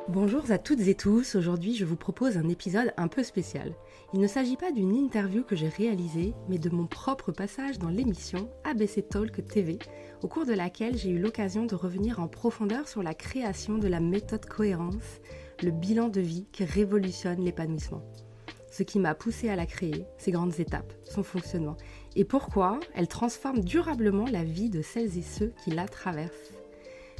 Bonjour à toutes et tous, aujourd'hui je vous propose un épisode un peu spécial. Il ne s'agit pas d'une interview que j'ai réalisée, mais de mon propre passage dans l'émission ABC Talk TV, au cours de laquelle j'ai eu l'occasion de revenir en profondeur sur la création de la méthode cohérence, le bilan de vie qui révolutionne l'épanouissement. Ce qui m'a poussée à la créer, ses grandes étapes, son fonctionnement, et pourquoi elle transforme durablement la vie de celles et ceux qui la traversent.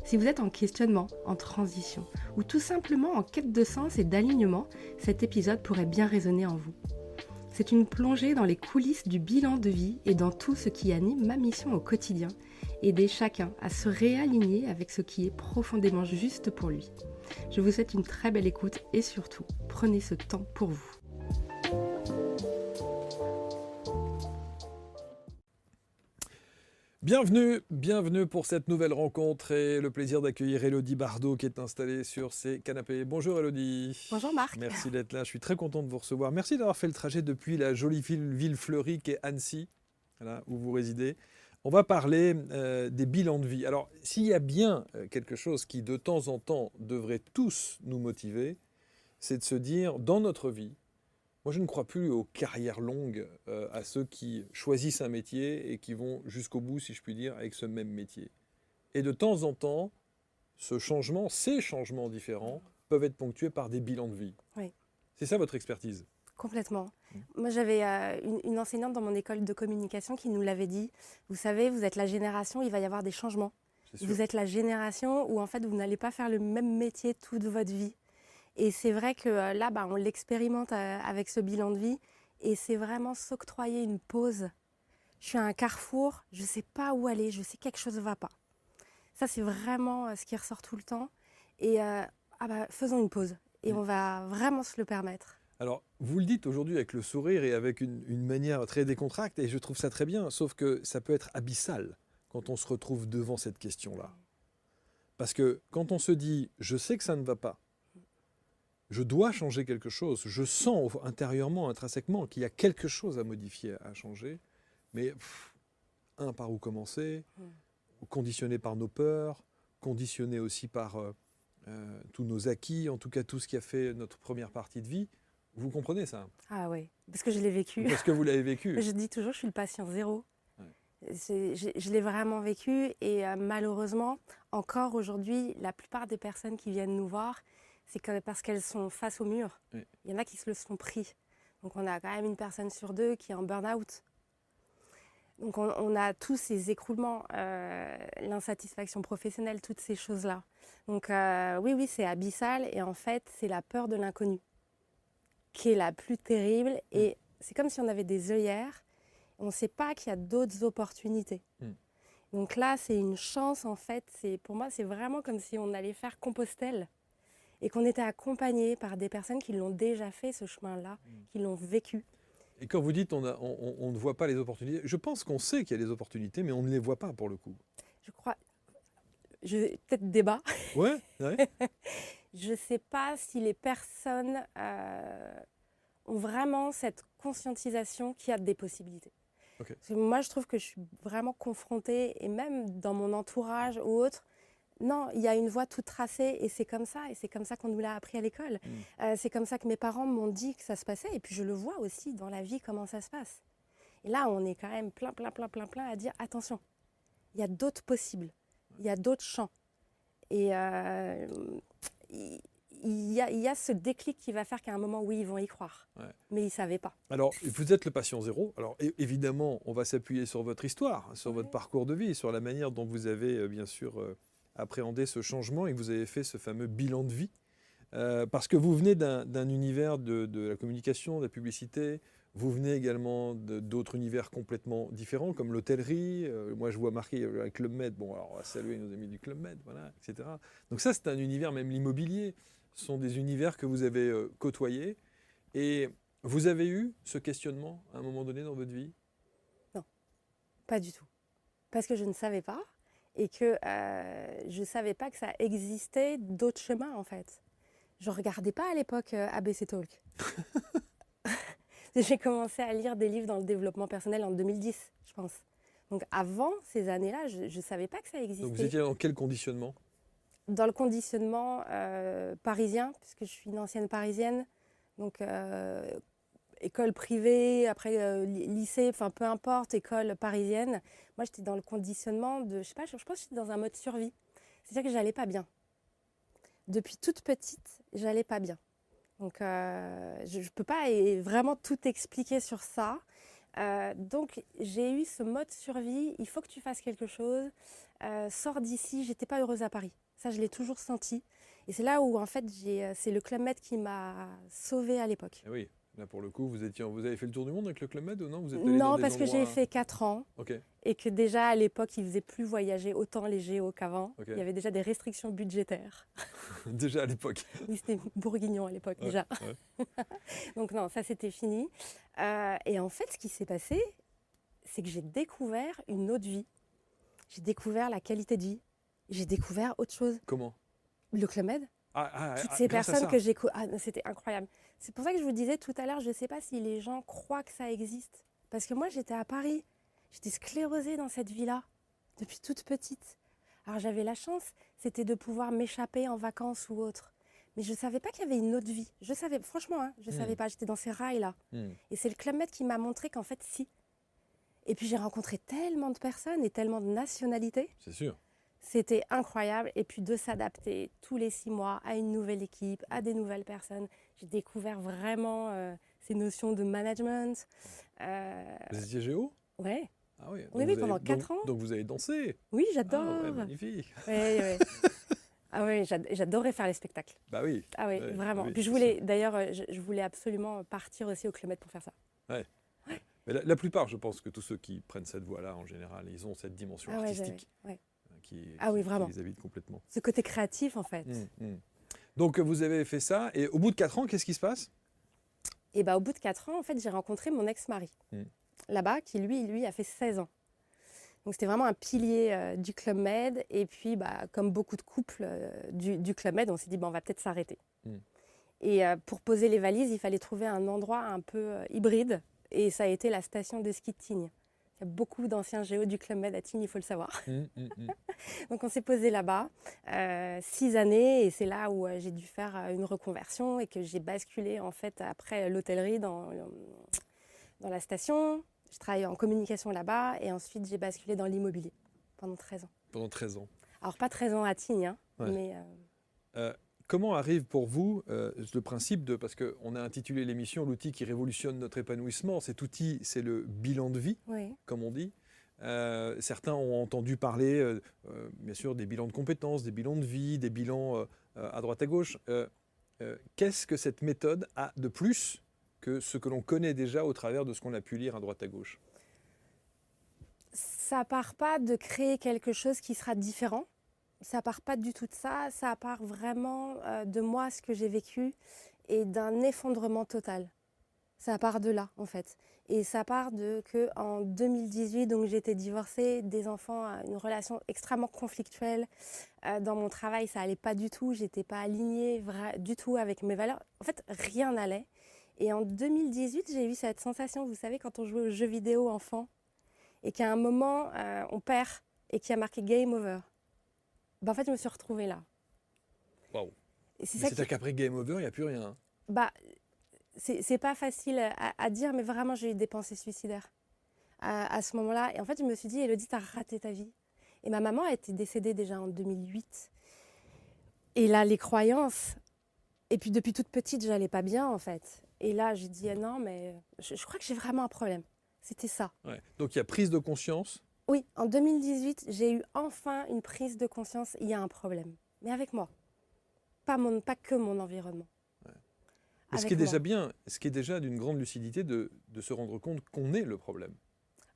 Si vous êtes en questionnement, en transition, ou tout simplement en quête de sens et d'alignement, cet épisode pourrait bien résonner en vous. C'est une plongée dans les coulisses du bilan de vie et dans tout ce qui anime ma mission au quotidien, aider chacun à se réaligner avec ce qui est profondément juste pour lui. Je vous souhaite une très belle écoute et surtout, prenez ce temps pour vous. Bienvenue pour cette nouvelle rencontre et le plaisir d'accueillir Élodie Bardot qui est installée sur ses canapés. Bonjour Élodie. Bonjour Marc. Merci d'être là, je suis très content de vous recevoir. Merci d'avoir fait le trajet depuis la jolie ville fleurie qu'est Annecy, là où vous résidez. On va parler des bilans de vie. Alors, s'il y a bien quelque chose qui de temps en temps devrait tous nous motiver, c'est de se dire, dans notre vie, moi, je ne crois plus aux carrières longues, à ceux qui choisissent un métier et qui vont jusqu'au bout, si je puis dire, avec ce même métier. Et de temps en temps, ces changements différents, peuvent être ponctués par des bilans de vie. Oui. C'est ça votre expertise? Complètement. Moi, j'avais une enseignante dans mon école de communication qui nous l'avait dit. Vous savez, vous êtes la génération, il va y avoir des changements. Vous êtes la génération où, en fait, vous n'allez pas faire le même métier toute votre vie. Et c'est vrai que là, on l'expérimente avec ce bilan de vie. Et c'est vraiment s'octroyer une pause. Je suis à un carrefour, je ne sais pas où aller, je sais que quelque chose ne va pas. Ça, c'est vraiment ce qui ressort tout le temps. Et faisons une pause. Et on va vraiment se le permettre. Alors, vous le dites aujourd'hui avec le sourire et avec une manière très décontractée, et je trouve ça très bien, sauf que ça peut être abyssal quand on se retrouve devant cette question-là. Parce que quand on se dit « je sais que ça ne va pas », je dois changer quelque chose. Je sens intérieurement, intrinsèquement, qu'il y a quelque chose à modifier, à changer. Mais, par où commencer? Conditionné par nos peurs, conditionné aussi par tous nos acquis, en tout cas tout ce qui a fait notre première partie de vie. Vous comprenez ça? Ah oui, parce que je l'ai vécu. Parce que vous l'avez vécu. Je dis toujours, je suis le patient zéro. Ouais. Je l'ai vraiment vécu et malheureusement, encore aujourd'hui, la plupart des personnes qui viennent nous voir, c'est parce qu'elles sont face au mur. Oui. Il y en a qui se le sont pris. Donc on a quand même une personne sur deux qui est en burn-out. Donc on a tous ces écroulements, l'insatisfaction professionnelle, toutes ces choses-là. Donc oui, c'est abyssal et en fait, c'est la peur de l'inconnu qui est la plus terrible. Et c'est comme si on avait des œillères. On ne sait pas qu'il y a d'autres opportunités. Donc là, c'est une chance en fait. Pour moi, c'est vraiment comme si on allait faire Compostelle. Et qu'on était accompagné par des personnes qui l'ont déjà fait, ce chemin-là, qui l'ont vécu. Et quand vous dites on ne voit pas les opportunités, je pense qu'on sait qu'il y a des opportunités, mais on ne les voit pas pour le coup. Je crois... Peut-être débat. Ouais. Je ne sais pas si les personnes ont vraiment cette conscientisation qu'il y a des possibilités. Okay. Parce que moi, je trouve que je suis vraiment confrontée, et même dans mon entourage ou autre, non, il y a une voie toute tracée et c'est comme ça qu'on nous l'a appris à l'école. C'est comme ça que mes parents m'ont dit que ça se passait et puis je le vois aussi dans la vie comment ça se passe. Et là, on est quand même plein à dire attention, il y a d'autres possibles, il y a d'autres champs. Et il y a ce déclic qui va faire qu'à un moment, oui, ils vont y croire, mais ils ne savaient pas. Alors, vous êtes le patient zéro. Alors, évidemment, on va s'appuyer sur votre histoire, sur votre parcours de vie, sur la manière dont vous avez, bien sûr... appréhender ce changement et que vous avez fait ce fameux bilan de vie. Parce que vous venez d'un univers de la communication, de la publicité, vous venez également d'autres univers complètement différents, comme l'hôtellerie. Moi, je vois marqué avec Club Med. Bon, alors on va saluer nos amis du Club Med, voilà, etc. Donc ça, c'est un univers, même l'immobilier, ce sont des univers que vous avez côtoyés. Et vous avez eu ce questionnement à un moment donné dans votre vie? Non, pas du tout. Parce que je ne savais pas. Et que je ne savais pas que ça existait d'autres chemins, en fait. Je ne regardais pas à l'époque ABC Talk. J'ai commencé à lire des livres dans le développement personnel en 2010, je pense. Donc avant ces années-là, je ne savais pas que ça existait. Donc vous étiez dans quel conditionnement? dans le conditionnement parisien, puisque je suis une ancienne parisienne, donc école privée, après lycée, enfin peu importe, école parisienne. Moi, j'étais dans le conditionnement de, je sais pas, je pense que j'étais dans un mode survie. C'est-à-dire que j'allais pas bien. Depuis toute petite, j'allais pas bien. Donc, je ne peux pas vraiment tout expliquer sur ça. Donc, j'ai eu ce mode survie. Il faut que tu fasses quelque chose. Sors d'ici. J'étais pas heureuse à Paris. Ça, je l'ai toujours senti. Et c'est là où, en fait, c'est le Club Med qui m'a sauvée à l'époque. Eh oui, là pour le coup, vous avez fait le tour du monde avec le Club Med ou non? Vous êtes allé dans Non, des parce que j'ai endroits... fait 4 ans. Ok, Et que déjà, à l'époque, ils ne faisaient plus voyager autant les géos qu'avant. ok. Il y avait déjà des restrictions budgétaires. Déjà à l'époque. Oui, c'était bourguignon à l'époque Ouais, déjà. ouais. Donc non, ça c'était fini. Et en fait, ce qui s'est passé, c'est que j'ai découvert une autre vie. J'ai découvert la qualité de vie. J'ai découvert autre chose. Comment? Le Club Med. Toutes ces Grâce à personnes ça. que j'ai... c'était incroyable. C'est pour ça que je vous disais tout à l'heure, je ne sais pas si les gens croient que ça existe. Parce que moi, j'étais à Paris. J'étais sclérosée dans cette vie-là, depuis toute petite. Alors j'avais la chance, c'était de pouvoir m'échapper en vacances ou autre. Mais je ne savais pas qu'il y avait une autre vie. Je savais, franchement, hein, je ne savais pas. J'étais dans ces rails-là. Et c'est le Club Med qui m'a montré qu'en fait, si. Et puis j'ai rencontré tellement de personnes et tellement de nationalités. C'est sûr. C'était incroyable. Et puis de s'adapter tous les 6 mois à une nouvelle équipe, à des nouvelles personnes. J'ai découvert vraiment ces notions de management. Vous étiez géo? Ouais. Ah oui, Oui, pendant 4 ans. Donc vous avez dansé? Oui, j'adore. Ah ouais, magnifique. Oui. Ah oui, j'adorais faire les spectacles. Bah oui. Ah oui, Ouais, vraiment. oui, Puis je c'est voulais, sûr. d'ailleurs, je voulais absolument partir aussi au Club Med pour faire ça. Ouais. Mais la plupart, je pense que tous ceux qui prennent cette voie-là, en général, ils ont cette dimension Ah ouais, artistique ouais. qui Vraiment. les habite complètement. Ce côté créatif, en fait. Donc vous avez fait ça, et au bout de 4 ans, qu'est-ce qui se passe? Et au bout de 4 ans, en fait, j'ai rencontré mon ex-mari, là-bas, qui lui a fait 16 ans. Donc c'était vraiment un pilier du Club Med. Et puis, comme beaucoup de couples du Club Med, on s'est dit, on va peut-être s'arrêter. Et pour poser les valises, il fallait trouver un endroit un peu hybride. Et ça a été la station de ski de Tignes. Il y a beaucoup d'anciens géos du Club Med à Tignes, il faut le savoir. Donc on s'est posé là-bas 6 années. Et c'est là où j'ai dû faire une reconversion et que j'ai basculé, en fait, après l'hôtellerie dans la station. Je travaillais en communication là-bas et ensuite j'ai basculé dans l'immobilier pendant 13 ans. Pendant 13 ans. Alors pas 13 ans à Tignes, Ouais. mais... Comment arrive pour vous le principe de... Parce qu'on a intitulé l'émission « L'outil qui révolutionne notre épanouissement ». Cet outil, c'est le bilan de vie, Oui. comme on dit. Certains ont entendu parler, bien sûr, des bilans de compétences, des bilans de vie, des bilans à droite à gauche. Qu'est-ce que cette méthode a de plus que ce que l'on connaît déjà au travers de ce qu'on a pu lire à droite à gauche? Ça part pas de créer quelque chose qui sera différent. Ça part pas du tout de ça. Ça part vraiment de moi, ce que j'ai vécu, et d'un effondrement total. Ça part de là, en fait. Et ça part de qu'en 2018, donc j'étais divorcée, des enfants, une relation extrêmement conflictuelle. Dans mon travail, ça allait pas du tout. J'étais pas alignée du tout avec mes valeurs. En fait, rien n'allait. Et en 2018, j'ai eu cette sensation, vous savez, quand on jouait aux jeux vidéo enfant, et qu'à un moment, on perd, et qu'il y a marqué Game Over. En fait, je me suis retrouvée là. Waouh. C'est C'est-à-dire qu'après Game Over, il n'y a plus rien. C'est pas facile à dire, mais vraiment, j'ai eu des pensées suicidaires à ce moment-là. Et en fait, je me suis dit, Élodie, t'as raté ta vie. Et ma maman a été décédée déjà en 2008. Et là, les croyances... Et puis, depuis toute petite, j'allais pas bien, en fait. Et là, j'ai dit, non, mais je crois que j'ai vraiment un problème. C'était ça. Ouais. Donc, il y a prise de conscience. Oui, en 2018, j'ai eu enfin une prise de conscience, il y a un problème. Mais avec moi. Pas que mon environnement. Ouais. Mais ce qui est déjà bien, ce qui est déjà d'une grande lucidité de se rendre compte qu'on est le problème.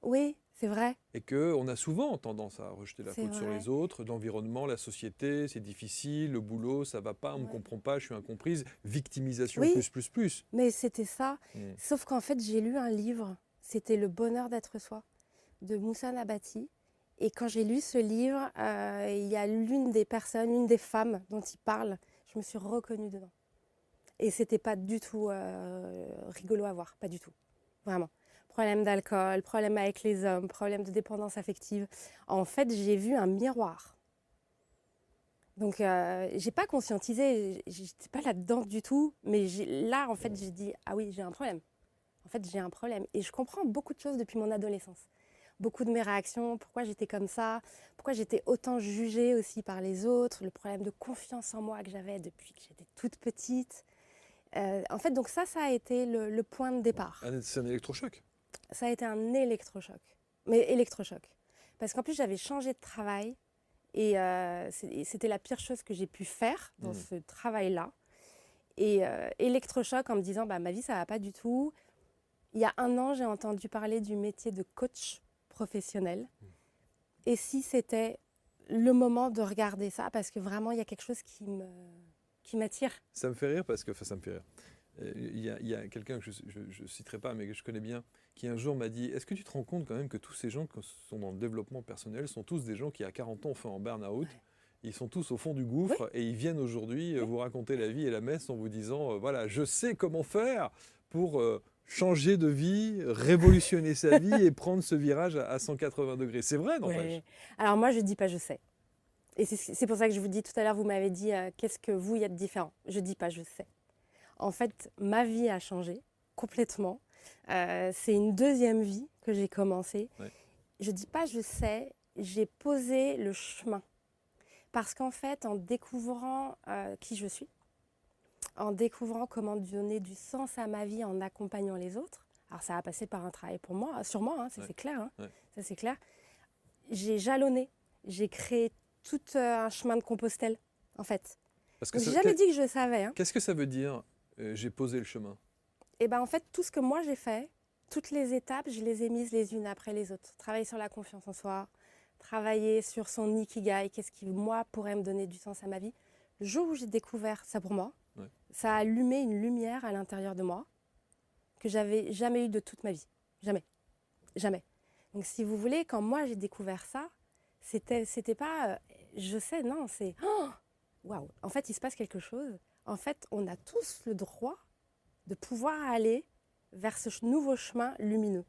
Oui, c'est vrai. Et qu'on a souvent tendance à rejeter la faute sur les autres, l'environnement, la société, c'est difficile, le boulot, ça va pas, on me comprend pas, je suis incomprise, victimisation plus. Mais c'était ça. Sauf qu'en fait, j'ai lu un livre, c'était Le bonheur d'être soi, de Moussa Nabati. Et quand j'ai lu ce livre, il y a l'une des femmes dont il parle, je me suis reconnue dedans. Et c'était pas du tout rigolo à voir, pas du tout, vraiment. Problème d'alcool, problème avec les hommes, problème de dépendance affective. En fait, j'ai vu un miroir. Donc, j'ai pas conscientisé, j'étais pas là-dedans du tout. Mais là, en fait, j'ai dit, ah oui, j'ai un problème. En fait, j'ai un problème. Et je comprends beaucoup de choses depuis mon adolescence. Beaucoup de mes réactions, pourquoi j'étais comme ça, pourquoi j'étais autant jugée aussi par les autres, le problème de confiance en moi que j'avais depuis que j'étais toute petite. En fait, donc ça a été le point de départ. C'est un électrochoc. Ça a été un électrochoc. Mais électrochoc. Parce qu'en plus, j'avais changé de travail et c'était la pire chose que j'ai pu faire dans ce travail-là. Et électrochoc en me disant, bah, ma vie, ça va pas du tout. Il y a 1 an, j'ai entendu parler du métier de coach professionnel. Et si c'était le moment de regarder ça, parce que vraiment, il y a quelque chose qui m'attire. Ça me fait rire parce que, enfin, ça me fait rire. Il y a quelqu'un que je ne citerai pas, mais que je connais bien, qui un jour m'a dit, est-ce que tu te rends compte quand même que tous ces gens qui sont dans le développement personnel sont tous des gens qui, à 40 ans, ont fait en burn-out. Ouais. Ils sont tous au fond du gouffre et ils viennent aujourd'hui vous raconter la vie et la messe en vous disant, voilà, je sais comment faire pour changer de vie, révolutionner sa vie et prendre ce virage à 180 degrés. C'est vrai, n'empêche. Ouais. Alors moi, je ne dis pas je sais. Et c'est pour ça que je vous dis tout à l'heure, vous m'avez dit, qu'est-ce que vous, il y a de différent. Je ne dis pas je sais. En fait, ma vie a changé complètement. C'est une deuxième vie que j'ai commencée. Ouais. Je ne dis pas je sais, j'ai posé le chemin. Parce qu'en fait, en découvrant qui je suis, en découvrant comment donner du sens à ma vie en accompagnant les autres, alors ça a passé par un travail pour moi, sur moi, hein, ça c'est clair. Hein, ça c'est clair. J'ai jalonné, j'ai créé tout un chemin de Compostelle, en fait. Je n'ai jamais dit que je savais. Hein. Qu'est-ce que ça veut dire, j'ai posé le chemin? Eh bien, en fait, tout ce que moi j'ai fait, toutes les étapes, je les ai mises les unes après les autres. Travailler sur la confiance en soi, travailler sur son ikigai, qu'est-ce qui, moi, pourrait me donner du sens à ma vie. Le jour où j'ai découvert ça pour moi, ça a allumé une lumière à l'intérieur de moi que j'avais jamais eu de toute ma vie. Jamais. Jamais. Donc, si vous voulez, quand moi j'ai découvert ça, c'était pas je sais, non, c'est waouh. En fait, il se passe quelque chose. En fait, on a tous le droit de pouvoir aller vers ce nouveau chemin lumineux.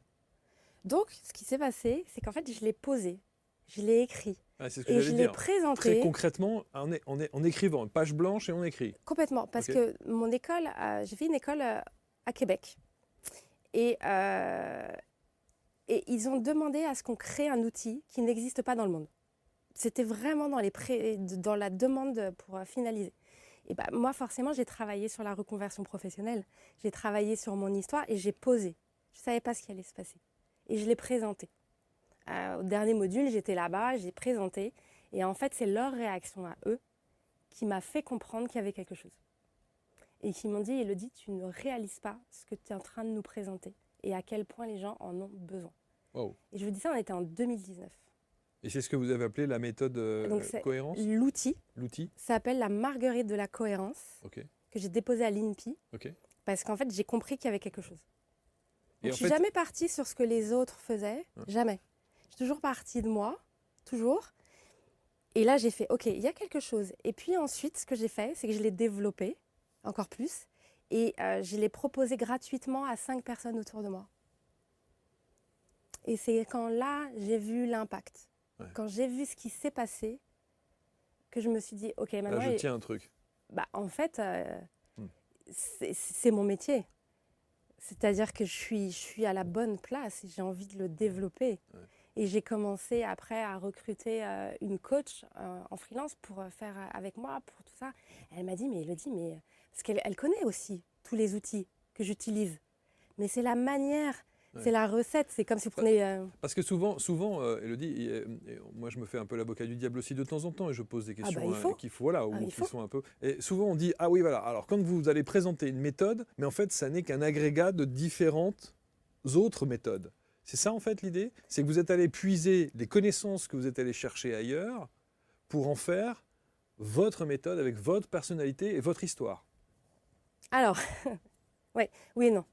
Donc, ce qui s'est passé, c'est qu'en fait, je l'ai posé, je l'ai écrit. Ah, c'est ce que et je l'ai dire. présenté. Très concrètement, en écrivant, une page blanche et on écrit. Complètement, parce que mon école, j'ai fait une école à Québec. Et ils ont demandé à ce qu'on crée un outil qui n'existe pas dans le monde. C'était vraiment dans la demande pour finaliser. Et bah, moi, forcément, j'ai travaillé sur la reconversion professionnelle. J'ai travaillé sur mon histoire et j'ai posé. Je ne savais pas ce qui allait se passer. Et je l'ai présenté. Au dernier module, j'étais là-bas, j'ai présenté. Et en fait, c'est leur réaction à eux qui m'a fait comprendre qu'il y avait quelque chose. Et qui m'ont dit, Élodie, tu ne réalises pas ce que tu es en train de nous présenter et à quel point les gens en ont besoin. Wow. Et je vous dis ça, on était en 2019. Et c'est ce que vous avez appelé la méthode cohérence? L'outil. L'outil s'appelle la marguerite de la cohérence, que j'ai déposée à l'INPI, parce qu'en fait, j'ai compris qu'il y avait quelque chose. Donc, je ne suis jamais partie sur ce que les autres faisaient, jamais. Je suis toujours partie de moi, toujours. Et là, j'ai fait, OK, il y a quelque chose. Et puis ensuite, ce que j'ai fait, c'est que je l'ai développé encore plus, et je l'ai proposé gratuitement à 5 personnes autour de moi. Et c'est quand là, j'ai vu l'impact. Ouais. Quand j'ai vu ce qui s'est passé, que je me suis dit, OK, maintenant... Là, je tiens un truc. Bah, en fait, c'est mon métier. C'est-à-dire que je suis à la bonne place et j'ai envie de le développer. Ouais. Et j'ai commencé après à recruter une coach en freelance pour faire avec moi, pour tout ça. Elle m'a dit, mais Élodie, parce qu'elle connaît aussi tous les outils que j'utilise. Mais c'est la manière... C'est la recette, c'est comme si vous prenez... Parce que souvent Élodie, moi je me fais un peu l'avocat du diable aussi de temps en temps et je pose des questions qui sont un peu... Et souvent on dit, ah oui voilà, alors quand vous allez présenter une méthode, mais en fait ça n'est qu'un agrégat de différentes autres méthodes. C'est ça en fait l'idée? C'est que vous êtes allé puiser les connaissances que vous êtes allé chercher ailleurs pour en faire votre méthode avec votre personnalité et votre histoire. Alors, oui et non.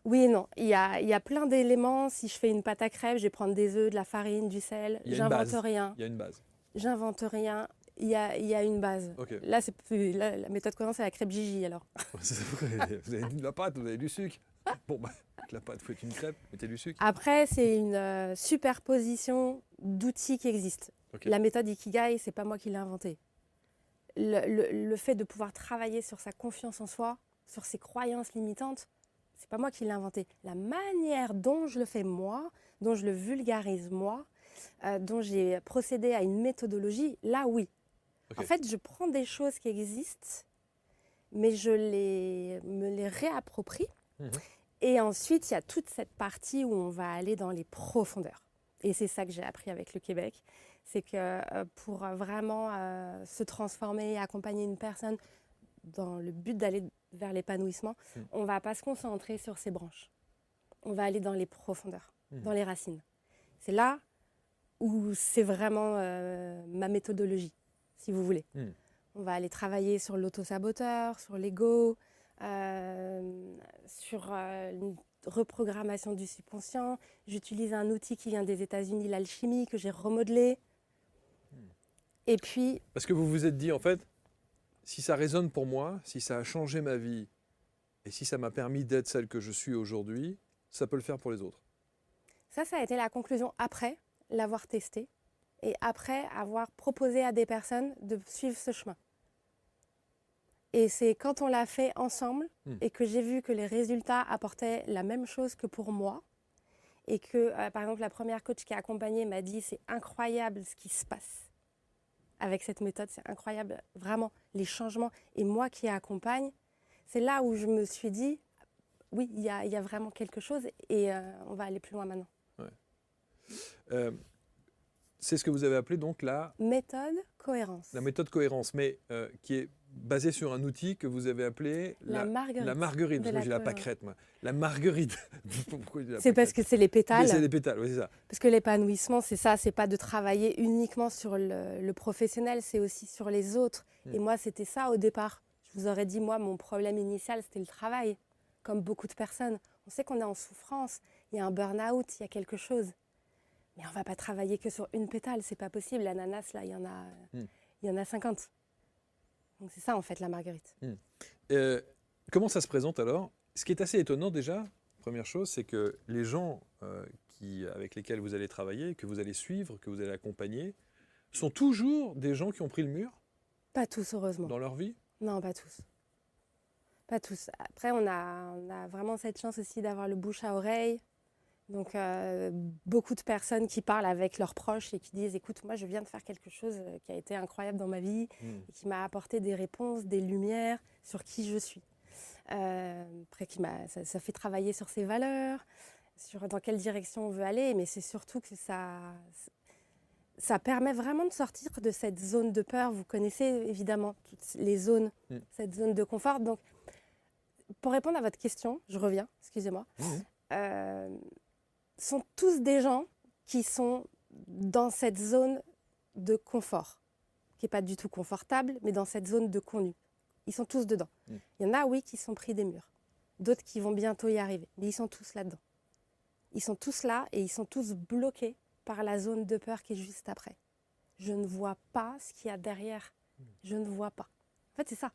Oui et non. Il y a plein d'éléments. Si je fais une pâte à crêpes, je vais prendre des œufs, de la farine, du sel. J'invente rien. Il y a une base. J'invente rien. Il y a une base. Okay. Là, la méthode cohérence, c'est la crêpe Gigi alors. C'est vrai. Vous avez de la pâte, vous avez du sucre. Bon, bah, avec la pâte, faites une crêpe, mettez du sucre. Après, c'est une superposition d'outils qui existent. Ok. La méthode Ikigai, c'est pas moi qui l'ai inventée. Le fait de pouvoir travailler sur sa confiance en soi, sur ses croyances limitantes, c'est pas moi qui l'ai inventé. La manière dont je le fais moi, dont je le vulgarise moi, dont j'ai procédé à une méthodologie, là oui. Ok. En fait, je prends des choses qui existent, mais me les réapproprie. Mhm. Et ensuite, il y a toute cette partie où on va aller dans les profondeurs. Et c'est ça que j'ai appris avec le Québec. C'est que pour vraiment se transformer, accompagner une personne dans le but d'aller vers l'épanouissement, on ne va pas se concentrer sur ses branches. On va aller dans les profondeurs, dans les racines. C'est là où c'est vraiment ma méthodologie, si vous voulez. On va aller travailler sur l'auto-saboteur, sur l'ego, sur une reprogrammation du subconscient. J'utilise un outil qui vient des États-Unis, l'alchimie, que j'ai remodelé. Et puis... Parce que vous vous êtes dit, en fait, si ça résonne pour moi, si ça a changé ma vie, et si ça m'a permis d'être celle que je suis aujourd'hui, ça peut le faire pour les autres. Ça a été la conclusion après l'avoir testé et après avoir proposé à des personnes de suivre ce chemin. Et c'est quand on l'a fait ensemble et que j'ai vu que les résultats apportaient la même chose que pour moi et que, par exemple, la première coach qui a accompagné m'a dit « c'est incroyable ce qui se passe avec cette méthode, c'est incroyable, vraiment, les changements. » Et moi qui accompagne, c'est là où je me suis dit « oui, il y a vraiment quelque chose et on va aller plus loin maintenant. » C'est ce que vous avez appelé donc la méthode cohérence. La méthode cohérence, mais qui est basée sur un outil que vous avez appelé la marguerite. La marguerite, parce que j'ai la pâquerette, moi. La marguerite. C'est parce que c'est les pétales. C'est les pétales, oui, c'est ça. Parce que l'épanouissement, c'est ça, c'est pas de travailler uniquement sur le professionnel, c'est aussi sur les autres. Et moi, c'était ça au départ. Je vous aurais dit, moi, mon problème initial, c'était le travail, comme beaucoup de personnes. On sait qu'on est en souffrance, il y a un burn-out, il y a quelque chose. Mais on ne va pas travailler que sur une pétale, c'est pas possible. L'ananas, là, il y en a 50. Donc c'est ça, en fait, la marguerite. Comment ça se présente alors? Ce qui est assez étonnant déjà, première chose, c'est que les gens avec lesquels vous allez travailler, que vous allez suivre, que vous allez accompagner, sont toujours des gens qui ont pris le mur? Pas tous, heureusement. Dans leur vie? Non, pas tous. Pas tous. Après, on a vraiment cette chance aussi d'avoir le bouche à oreille. Donc, beaucoup de personnes qui parlent avec leurs proches et qui disent « écoute, moi, je viens de faire quelque chose qui a été incroyable dans ma vie et qui m'a apporté des réponses, des lumières sur qui je suis. » Après, ça fait travailler sur ses valeurs, sur dans quelle direction on veut aller, mais c'est surtout que ça permet vraiment de sortir de cette zone de peur. Vous connaissez évidemment toutes les zones, cette zone de confort. Donc, pour répondre à votre question, je reviens, excusez-moi. Sont tous des gens qui sont dans cette zone de confort, qui n'est pas du tout confortable, mais dans cette zone de connu. Ils sont tous dedans. Il y en a, oui, qui sont pris des murs. D'autres qui vont bientôt y arriver. Mais ils sont tous là-dedans. Ils sont tous là et ils sont tous bloqués par la zone de peur qui est juste après. Je ne vois pas ce qu'il y a derrière. Je ne vois pas. En fait, c'est ça.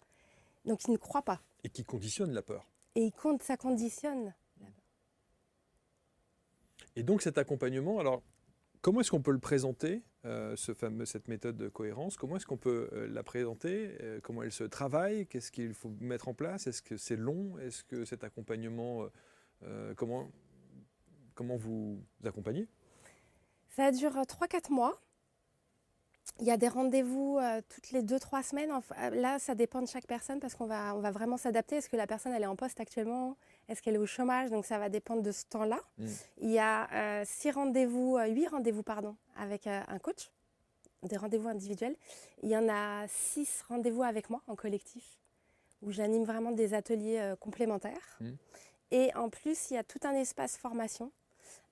Donc, ils ne croient pas. Et qui conditionne la peur. Et ça conditionne. Et donc cet accompagnement, alors comment est-ce qu'on peut le présenter, cette méthode de cohérence? Comment est-ce qu'on peut la présenter? Comment elle se travaille? Qu'est-ce qu'il faut mettre en place? Est-ce que c'est long? Est-ce que cet accompagnement, comment vous accompagnez? Ça dure 3-4 mois. Il y a des rendez-vous toutes les 2-3 semaines. Enfin, là, ça dépend de chaque personne parce qu'on va vraiment s'adapter. Est-ce que la personne elle est en poste actuellement? Est-ce qu'elle est au chômage? Donc, ça va dépendre de ce temps-là. Il y a 8 rendez-vous avec un coach, des rendez-vous individuels. Il y en a 6 rendez-vous avec moi en collectif où j'anime vraiment des ateliers complémentaires. Et en plus, il y a tout un espace formation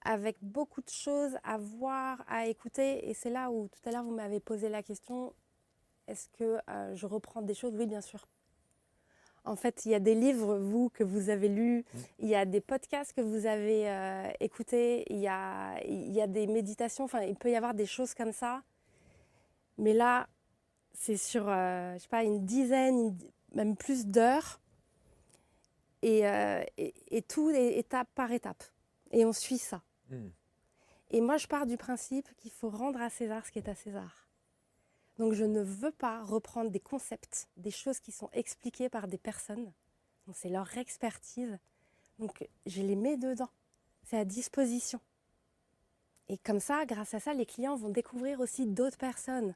avec beaucoup de choses à voir, à écouter. Et c'est là où, tout à l'heure, vous m'avez posé la question, est-ce que je reprends des choses? Oui, bien sûr. En fait, il y a des livres, que vous avez lus, il y a des podcasts que vous avez écoutés, il y a des méditations, enfin, il peut y avoir des choses comme ça. Mais là, c'est sur, je sais pas, une dizaine, même plus d'heures. Et tout est étape par étape. Et on suit ça. Et moi, je pars du principe qu'il faut rendre à César ce qui est à César. Donc, je ne veux pas reprendre des concepts, des choses qui sont expliquées par des personnes. Donc, c'est leur expertise. Donc, je les mets dedans. C'est à disposition. Et comme ça, grâce à ça, les clients vont découvrir aussi d'autres personnes.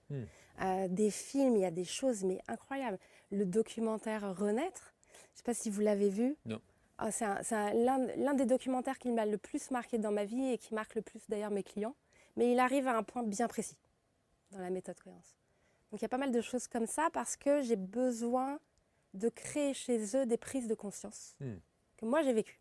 Des films, il y a des choses mais incroyables. Le documentaire Renaître, je ne sais pas si vous l'avez vu. Non. C'est l'un des documentaires qui m'a le plus marqué dans ma vie et qui marque le plus d'ailleurs mes clients. Mais il arrive à un point bien précis dans la méthode cohérence. Donc il y a pas mal de choses comme ça parce que j'ai besoin de créer chez eux des prises de conscience que moi j'ai vécues.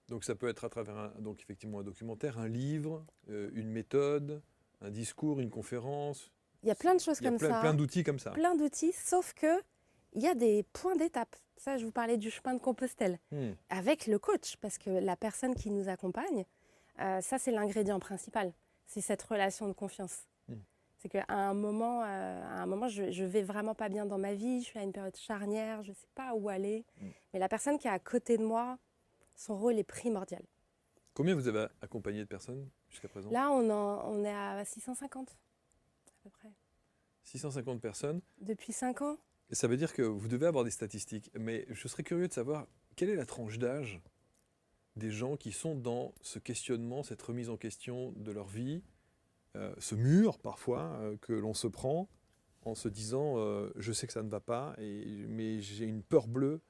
Donc ça peut être à travers donc effectivement un documentaire, un livre, une méthode, un discours, une conférence. Il y a plein de choses comme ça. Il y a plein d'outils comme ça. Plein d'outils, sauf que il y a des points d'étape. Ça, je vous parlais du chemin de Compostelle. Avec le coach, parce que la personne qui nous accompagne, ça c'est l'ingrédient principal. C'est cette relation de confiance. C'est qu'à un moment, je vais vraiment pas bien dans ma vie, je suis à une période charnière, je ne sais pas où aller. Mais la personne qui est à côté de moi, son rôle est primordial. Combien vous avez accompagné de personnes jusqu'à présent? Là, on est à 650, à peu près. 650 personnes. Depuis 5 ans. Et ça veut dire que vous devez avoir des statistiques. Mais je serais curieux de savoir quelle est la tranche d'âge des gens qui sont dans ce questionnement, cette remise en question de leur vie, ce mur parfois que l'on se prend en se disant je sais que ça ne va pas, mais j'ai une peur bleue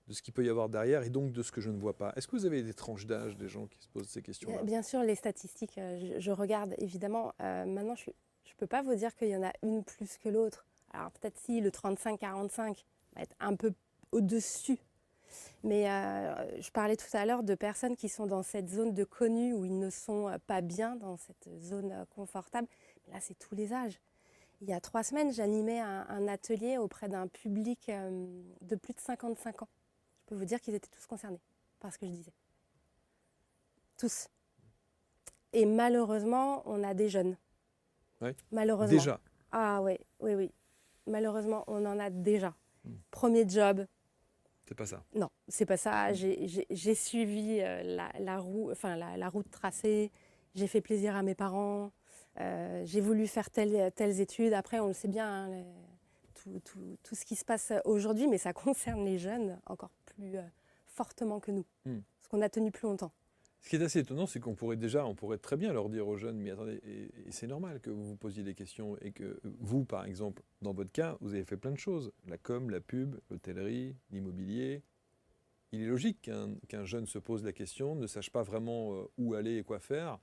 de ce qu'il peut y avoir derrière et donc de ce que je ne vois pas. Est-ce que vous avez des tranches d'âge des gens qui se posent ces questions-là? Bien sûr, les statistiques, je regarde évidemment. Maintenant, je ne peux pas vous dire qu'il y en a une plus que l'autre. Alors peut-être si le 35-45 va être un peu au-dessus. Mais je parlais tout à l'heure de personnes qui sont dans cette zone de connu où ils ne sont pas bien, dans cette zone confortable. Mais là, c'est tous les âges. Il y a 3 semaines, j'animais un atelier auprès d'un public de plus de 55 ans. Je peux vous dire qu'ils étaient tous concernés par ce que je disais. Tous. Et malheureusement, on a des jeunes. Oui. Malheureusement. Déjà. Ah oui. Malheureusement, on en a déjà. Premier job. C'est pas ça. Non, c'est pas ça. J'ai suivi la route tracée. J'ai fait plaisir à mes parents. J'ai voulu faire telles études. Après, on le sait bien, hein, tout ce qui se passe aujourd'hui, mais ça concerne les jeunes encore plus fortement que nous. Parce qu'on a tenu plus longtemps. Ce qui est assez étonnant, c'est qu'on pourrait très bien leur dire aux jeunes, mais attendez, et c'est normal que vous vous posiez des questions et que vous, par exemple, dans votre cas, vous avez fait plein de choses. La com, la pub, l'hôtellerie, l'immobilier. Il est logique qu'un jeune se pose la question, ne sache pas vraiment où aller et quoi faire,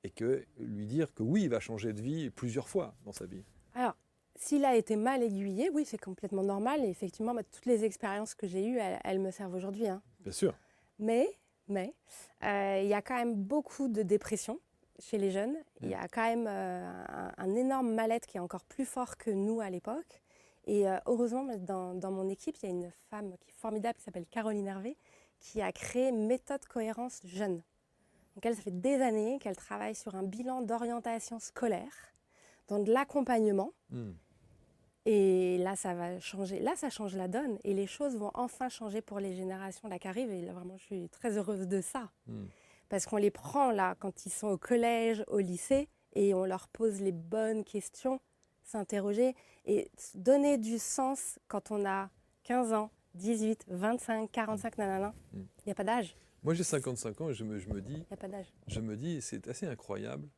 et que lui dire que oui, il va changer de vie plusieurs fois dans sa vie. Alors, s'il a été mal aiguillé, oui, c'est complètement normal. Et effectivement, toutes les expériences que j'ai eues, elles me servent aujourd'hui. Hein. Bien sûr. Mais il y a quand même beaucoup de dépression chez les jeunes. Il y a quand même un énorme mal-être qui est encore plus fort que nous à l'époque. Et heureusement, dans mon équipe, il y a une femme qui est formidable qui s'appelle Caroline Hervé, qui a créé Méthode Cohérence Jeune. Donc elle, ça fait des années qu'elle travaille sur un bilan d'orientation scolaire, dans de l'accompagnement. Et là, ça va changer. Là, ça change la donne. Et les choses vont enfin changer pour les générations là qui arrivent. Et là, vraiment, je suis très heureuse de ça. Parce qu'on les prend là quand ils sont au collège, au lycée, et on leur pose les bonnes questions, s'interroger et donner du sens quand on a 15 ans, 18, 25, 45, nanana. Il n'y a pas d'âge. Moi, j'ai 55 ans et je me dis... Il n'y a pas d'âge. Je me dis, c'est assez incroyable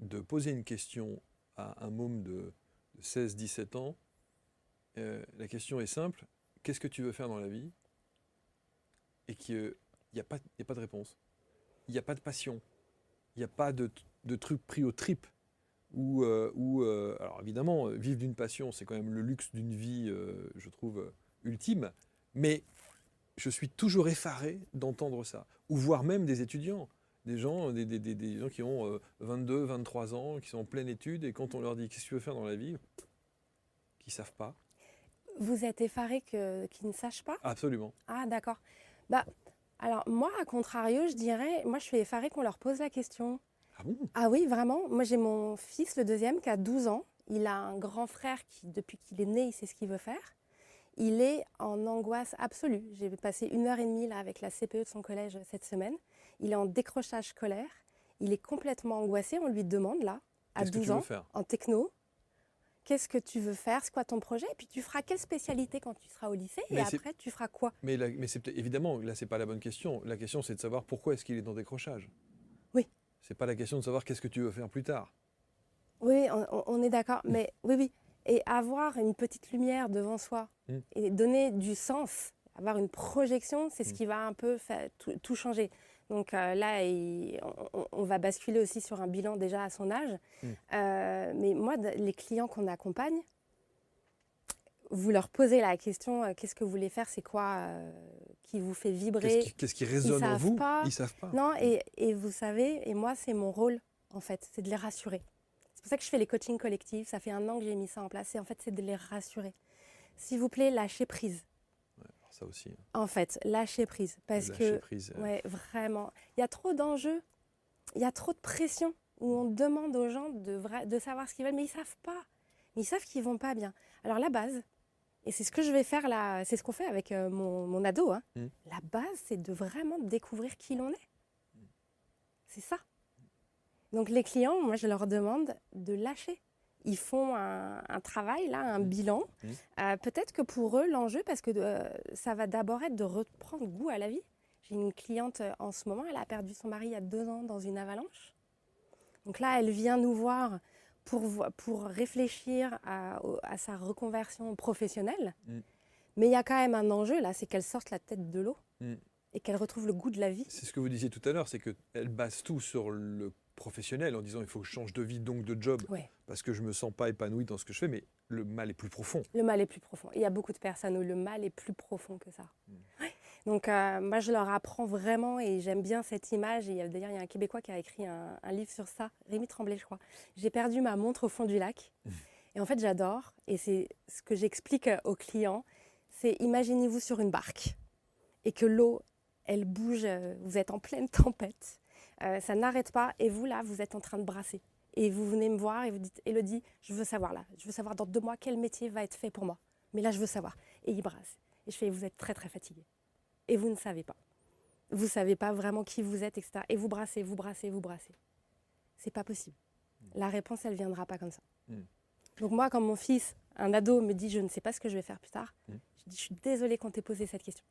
de poser une question à un môme de 16-17 ans. La question est simple, qu'est-ce que tu veux faire dans la vie? Et qu'il n'y a pas de réponse. Il n'y a pas de passion. Il n'y a pas de truc pris aux tripes. Alors évidemment, vivre d'une passion, c'est quand même le luxe d'une vie, je trouve, ultime. Mais je suis toujours effaré d'entendre ça. Ou voire même des étudiants. Des gens qui ont 22, 23 ans, qui sont en pleine étude, et quand on leur dit « qu'est-ce que tu veux faire dans la vie ?» qui ne savent pas. Vous êtes effaré qu'ils ne sachent pas? Absolument. Ah, d'accord. Alors, moi, à contrario, je dirais, moi, je suis effarée qu'on leur pose la question. Ah bon? Ah oui, vraiment. Moi, j'ai mon fils, le deuxième, qui a 12 ans. Il a un grand frère qui, depuis qu'il est né, il sait ce qu'il veut faire. Il est en angoisse absolue. J'ai passé 1h30 là, avec la CPE de son collège cette semaine. Il est en décrochage scolaire il est complètement angoissé. On lui demande, là, à Qu'est-ce que 12 tu veux ans, faire? en techno, qu'est-ce que tu veux faire? C'est quoi ton projet? Et puis tu feras quelle spécialité quand tu seras au lycée? Et Mais c'est- après, tu feras quoi? mais c'est évidemment, là, c'est pas la bonne question. La question, c'est de savoir pourquoi est-ce qu'il est dans décrochage. Oui. C'est pas la question de savoir qu'est-ce que tu veux faire plus tard. Oui, on est d'accord. Mais oui, oui. Et avoir une petite lumière devant soi Mm. et donner du sens, avoir une projection, c'est ce qui va un peu faire tout changer. Donc là, on va basculer aussi sur un bilan déjà à son âge. Mm. Mais moi, les clients qu'on accompagne, vous leur posez la question, qu'est-ce que vous voulez faire? C'est quoi qui vous fait vibrer? Qu'est-ce qui résonne en savent vous? pas. Ils savent pas. Non, et vous savez, et moi, c'est mon rôle, en fait, c'est de les rassurer. C'est pour ça que je fais les coachings collectifs. Ça fait 1 an que j'ai mis ça en place. Et en fait, c'est de les rassurer. S'il vous plaît, lâchez prise. Alors ça aussi, En fait, lâchez prise. Parce lâcher que, prise. ouais, vraiment, il y a trop d'enjeux. Il y a trop de pression où on demande aux gens de savoir ce qu'ils veulent, mais ils ne savent pas. Mais ils savent qu'ils ne vont pas bien. Alors, la base, et c'est ce que je vais faire là, c'est ce qu'on fait avec mon ado. Hein. Mm. La base, c'est de vraiment découvrir qui l'on est. C'est ça. Donc les clients, moi je leur demande de lâcher. Ils font un travail, là, un bilan. Peut-être que pour eux, l'enjeu, parce que ça va d'abord être de reprendre goût à la vie. J'ai une cliente en ce moment, elle a perdu son mari il y a 2 ans dans une avalanche. Donc là, elle vient nous voir pour réfléchir à sa reconversion professionnelle. Mm. Mais il y a quand même un enjeu, là, c'est qu'elle sorte la tête de l'eau Mm. et qu'elle retrouve le goût de la vie. C'est ce que vous disiez tout à l'heure, c'est qu'elle base tout sur le professionnel en disant il faut que je change de vie, donc de job, Ouais. parce que je me sens pas épanoui dans ce que je fais, mais le mal est plus profond. Le mal est plus profond. Il y a beaucoup de personnes où le mal est plus profond que ça. Ouais. Donc, moi, je leur apprends vraiment et j'aime bien cette image. Et d'ailleurs, il y a un Québécois qui a écrit un livre sur ça, Rémi Tremblay, je crois. J'ai perdu ma montre au fond du lac. Et en fait, j'adore. Et c'est ce que j'explique aux clients. C'est imaginez-vous sur une barque et que l'eau, elle bouge. Vous êtes en pleine tempête. Ça n'arrête pas. Et vous, là, vous êtes en train de brasser. Et vous venez me voir et vous dites, Élodie, je veux savoir là. Je veux savoir dans 2 mois quel métier va être fait pour moi. Mais là, je veux savoir. Et il brasse. Et je fais, vous êtes très, très fatigué. Et vous ne savez pas. Vous ne savez pas vraiment qui vous êtes, etc. Et vous brassez, vous brassez, vous brassez. C'est pas possible. La réponse, elle ne viendra pas comme ça. Donc moi, quand mon fils, un ado, me dit, je ne sais pas ce que je vais faire plus tard, je dis, je suis désolée qu'on t'ait posé cette question.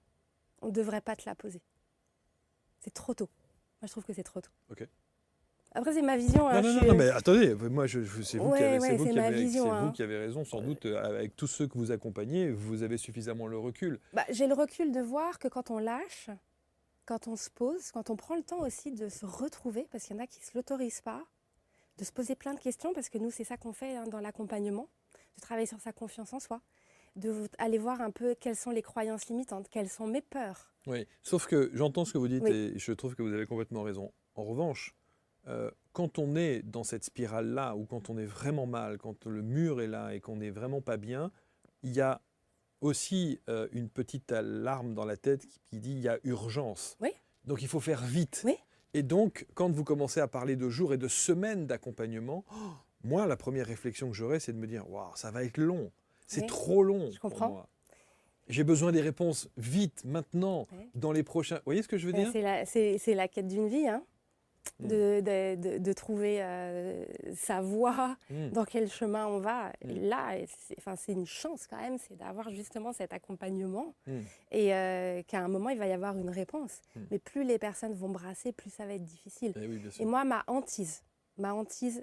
On ne devrait pas te la poser. C'est trop tôt. Moi, je trouve que c'est trop tôt. Ok. Après, c'est ma vision. Non, mais attendez, moi, c'est vous, Ouais, c'est vous, c'est qui ma avez, vision, c'est hein. vous qui avez raison, sans doute, avec tous ceux que vous accompagnez, vous avez suffisamment le recul. Bah, j'ai le recul de voir que quand on lâche, quand on se pose, quand on prend le temps aussi de se retrouver, parce qu'il y en a qui ne se l'autorisent pas, de se poser plein de questions, parce que nous, c'est ça qu'on fait dans l'accompagnement, de travailler sur sa confiance en soi, d'aller voir un peu quelles sont les croyances limitantes, quelles sont mes peurs. Oui, sauf que j'entends ce que vous dites Oui. et je trouve que vous avez complètement raison. En revanche, quand on est dans cette spirale-là, ou quand on est vraiment mal, quand le mur est là et qu'on n'est vraiment pas bien, il y a aussi une petite alarme dans la tête qui dit il y a urgence. Oui. Donc il faut faire vite. Oui. Et donc, quand vous commencez à parler de jours et de semaines d'accompagnement, moi, la première réflexion que j'aurais, c'est de me dire waouh, ça va être long. C'est Oui. trop long Je pour comprends. moi. J'ai besoin des réponses vite, maintenant, Ouais. dans les prochains. Vous voyez ce que je veux dire? C'est la quête d'une vie, hein, de trouver sa voie, dans quel chemin on va. Et là, c'est une chance quand même, c'est d'avoir justement cet accompagnement et qu'à un moment, il va y avoir une réponse. Mais plus les personnes vont brasser, plus ça va être difficile. Eh oui, bien sûr. Et moi, ma hantise,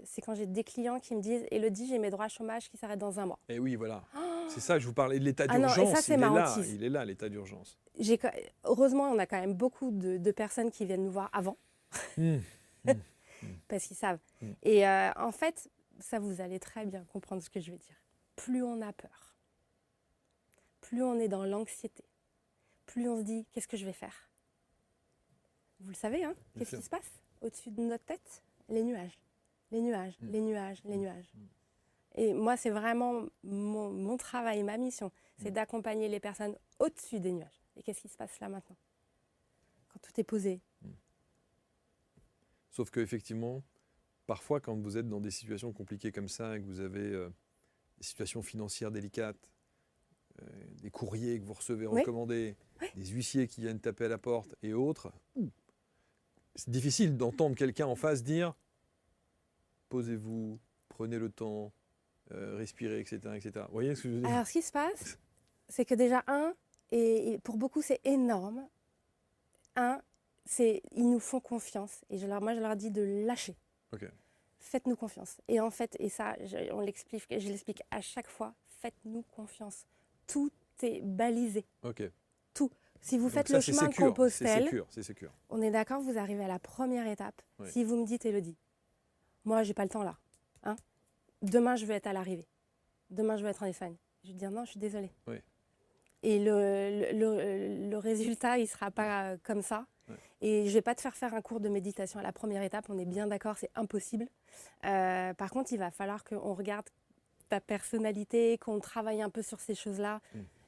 c'est quand j'ai des clients qui me disent « Élodie, j'ai mes droits chômage qui s'arrêtent dans 1 mois. » Et oui, voilà. C'est ça, je vous parlais de l'état Ah non, et d'urgence. ça, c'est il ma est là, hantise. il est là, l'état d'urgence. Heureusement, on a quand même beaucoup de personnes qui viennent nous voir avant. Parce qu'ils savent. Et en fait, ça vous allez très bien comprendre ce que je veux dire. Plus on a peur, plus on est dans l'anxiété, plus on se dit qu'est-ce que je vais faire. Vous le savez, hein? Qu'est-ce sûr. qui se passe au-dessus de notre tête? Les nuages, les nuages, les nuages, les nuages. Et moi, c'est vraiment mon travail, ma mission, c'est d'accompagner les personnes au-dessus des nuages. Et qu'est-ce qui se passe là maintenant? Quand tout est posé. Sauf qu'effectivement, parfois, quand vous êtes dans des situations compliquées comme ça et que vous avez des situations financières délicates, des courriers que vous recevez recommandés, des huissiers qui viennent taper à la porte et autres, c'est difficile d'entendre quelqu'un en face dire « posez-vous, prenez le temps, respirez, etc., etc. » Vous voyez ce que je veux dire? Alors, ce qui se passe, c'est que déjà, et pour beaucoup, c'est énorme. Ils nous font confiance. Et moi, je leur dis de lâcher. Ok. Faites-nous confiance. Et en fait, et ça, je l'explique à chaque fois, faites-nous confiance. Tout est balisé. Ok. Tout. Si vous Donc faites ça, le c'est chemin de sécure, Compostelle, c'est sécure. on est d'accord, vous arrivez à la première étape. Oui. Si vous me dites, Élodie, moi, j'ai pas le temps là. Hein, demain, je vais être à l'arrivée. Demain, je vais être en Espagne. Je vais dire non, je suis désolée. Oui. Et le résultat, il ne sera pas comme ça. Ouais. Et je ne vais pas te faire un cours de méditation à la première étape, on est bien d'accord, c'est impossible. Par contre, il va falloir qu'on regarde ta personnalité, qu'on travaille un peu sur ces choses-là.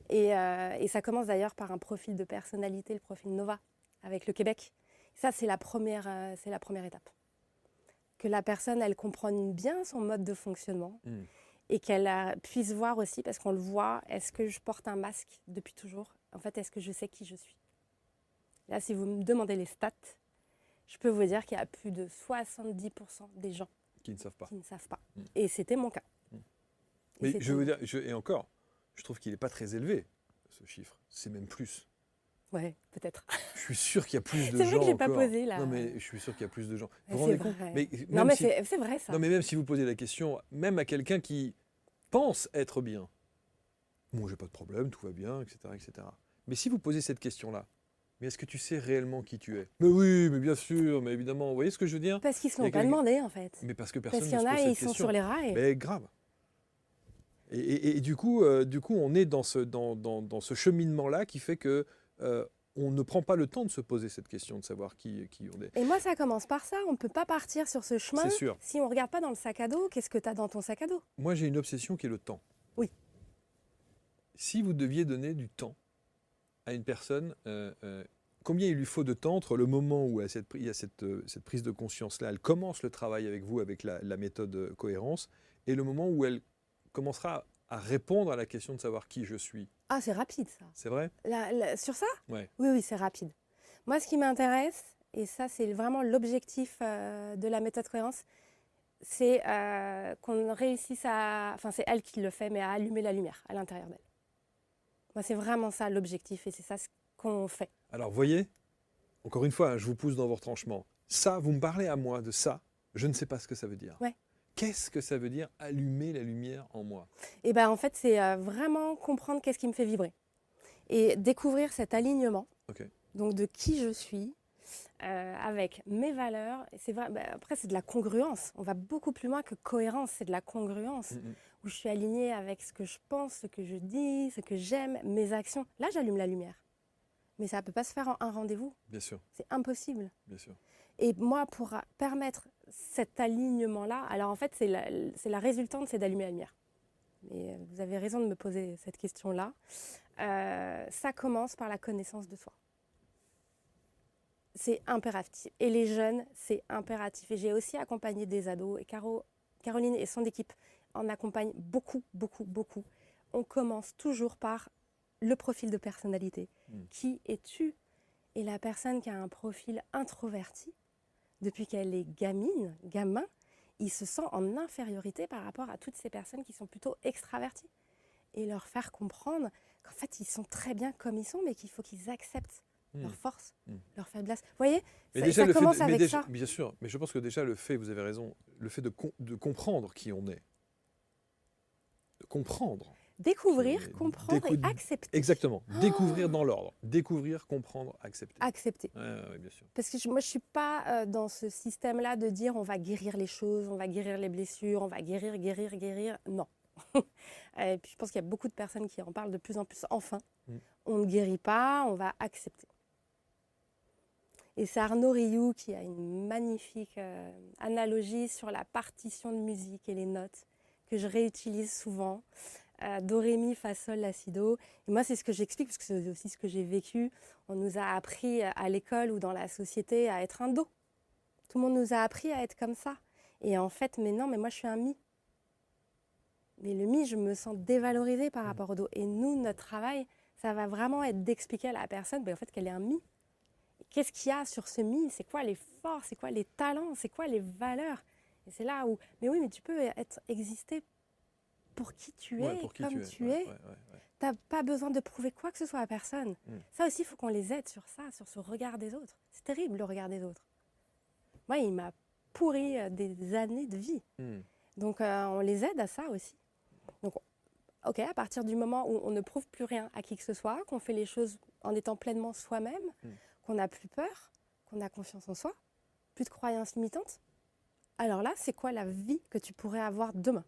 Et ça commence d'ailleurs par un profil de personnalité, le profil Nova, avec le Québec. Ça, c'est la première étape. Que la personne, elle comprenne bien son mode de fonctionnement. Et qu'elle puisse voir aussi, parce qu'on le voit, est-ce que je porte un masque depuis toujours? En fait, est-ce que je sais qui je suis? Là, si vous me demandez les stats, je peux vous dire qu'il y a plus de 70% des gens qui ne savent pas. Et c'était mon cas. Mais je veux dire, et encore, je trouve qu'il n'est pas très élevé, ce chiffre. C'est même plus. Ouais, peut-être. Je suis sûr qu'il y a plus de gens. C'est vrai que je n'ai pas encore. posé là. Non, mais je suis sûr qu'il y a plus de gens. Vous vous rendez compte? Non, mais c'est vrai ça. Non, mais même si vous posez la question, même à quelqu'un qui pense être bien, bon, j'ai pas de problème, tout va bien, etc., etc. Mais si vous posez cette question-là, mais est-ce que tu sais réellement qui tu es? Mais oui, mais bien sûr, mais évidemment. Vous voyez ce que je veux dire? Parce qu'ils ne se l'ont pas demandé en fait. Mais parce que personne ne se pose cette question. Parce qu'il y en a, ils sont sur les rails. Mais grave. Et du coup, on est dans ce cheminement-là qui fait que on ne prend pas le temps de se poser cette question, de savoir qui on est. Et moi, ça commence par ça. On ne peut pas partir sur ce chemin si on ne regarde pas dans le sac à dos. Qu'est-ce que tu as dans ton sac à dos? Moi, j'ai une obsession qui est le temps. Oui. Si vous deviez donner du temps à une personne, combien il lui faut de temps entre le moment où il y a cette prise de conscience-là, elle commence le travail avec vous, avec la méthode cohérence, et le moment où elle commencera à répondre à la question de savoir qui je suis? Ah, c'est rapide ça. C'est vrai? Sur ça? Ouais. Oui, c'est rapide. Moi, ce qui m'intéresse, et ça c'est vraiment l'objectif de la méthode cohérence, c'est qu'on réussisse à... Enfin, c'est elle qui le fait, mais à allumer la lumière à l'intérieur d'elle. Moi, c'est vraiment ça l'objectif, et c'est ça ce qu'on fait. Alors, voyez, encore une fois, je vous pousse dans vos retranchements. Ça, vous me parlez à moi de ça, je ne sais pas ce que ça veut dire. Ouais. Qu'est-ce que ça veut dire allumer la lumière en moi? Et ben en fait, c'est vraiment comprendre qu'est-ce qui me fait vibrer. Et découvrir cet alignement, donc de qui je suis, avec mes valeurs. Et c'est vrai, après, c'est de la congruence. On va beaucoup plus loin que cohérence, c'est de la congruence. Où je suis alignée avec ce que je pense, ce que je dis, ce que j'aime, mes actions. Là, j'allume la lumière. Mais ça ne peut pas se faire en un rendez-vous. Bien sûr. C'est impossible. Bien sûr. Et moi, pour permettre cet alignement-là, alors en fait, c'est la résultante, c'est d'allumer la lumière. Mais vous avez raison de me poser cette question-là. Ça commence par la connaissance de soi. C'est impératif. Et les jeunes, c'est impératif. Et j'ai aussi accompagné des ados. Et Caroline et son équipe en accompagnent beaucoup, beaucoup, beaucoup. On commence toujours par le profil de personnalité. Qui es-tu? Et la personne qui a un profil introverti, depuis qu'elle est gamin, il se sent en infériorité par rapport à toutes ces personnes qui sont plutôt extraverties. Et leur faire comprendre qu'en fait, ils sont très bien comme ils sont, mais qu'il faut qu'ils acceptent leurs forces, leurs faiblesses. Vous voyez, ça commence avec ça. Bien sûr, mais je pense que déjà le fait, vous avez raison, le fait de comprendre qui on est, de comprendre. Découvrir, comprendre et accepter. Exactement. Découvrir dans l'ordre. Découvrir, comprendre, accepter. Accepter. Oui, bien sûr. Parce que moi, je ne suis pas dans ce système-là de dire on va guérir les choses, on va guérir les blessures, on va guérir. Non. Et puis je pense qu'il y a beaucoup de personnes qui en parlent de plus en plus. Enfin, on ne guérit pas, on va accepter. Et c'est Arnaud Rioux qui a une magnifique analogie sur la partition de musique et les notes que je réutilise souvent. Do, ré, mi, fa, sol, la, si, do. Et moi, c'est ce que j'explique, parce que c'est aussi ce que j'ai vécu. On nous a appris à l'école ou dans la société à être un do. Tout le monde nous a appris à être comme ça. Et en fait, mais non, mais moi, je suis un mi. Mais le mi, je me sens dévalorisée par rapport au do. Et nous, notre travail, ça va vraiment être d'expliquer à la personne en fait, qu'elle est un mi. qu'est-ce qu'il y a sur ce mille, c'est quoi les forces, c'est quoi les talents, c'est quoi les valeurs. Et c'est là où, mais oui, mais tu peux exister pour qui tu es, pour qui comme tu es. es. Tu n'as pas besoin de prouver quoi que ce soit à personne. Ça aussi, il faut qu'on les aide sur ça, sur ce regard des autres. C'est terrible, le regard des autres. Moi, il m'a pourri des années de vie. Donc, on les aide à ça aussi. Donc, OK, à partir du moment où on ne prouve plus rien à qui que ce soit, qu'on fait les choses en étant pleinement soi-même, qu'on n'a plus peur, qu'on a confiance en soi, plus de croyances limitantes, alors là, c'est quoi la vie que tu pourrais avoir demain ?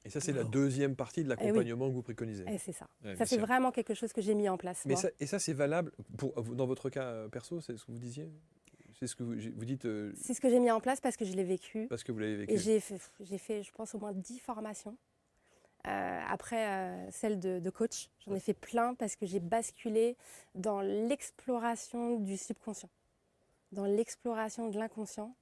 Et ça, c'est la deuxième partie de l'accompagnement que vous préconisez. Et c'est ça. Ça, c'est vraiment quelque chose que j'ai mis en place. Mais ça, c'est valable dans votre cas perso, c'est ce que vous disiez ? C'est ce que vous dites C'est ce que j'ai mis en place parce que je l'ai vécu. Parce que vous l'avez vécu. Et j'ai fait, je pense, au moins 10 formations. Après celle de coach, j'en ai fait plein parce que j'ai basculé dans l'exploration du subconscient, dans l'exploration de l'inconscient.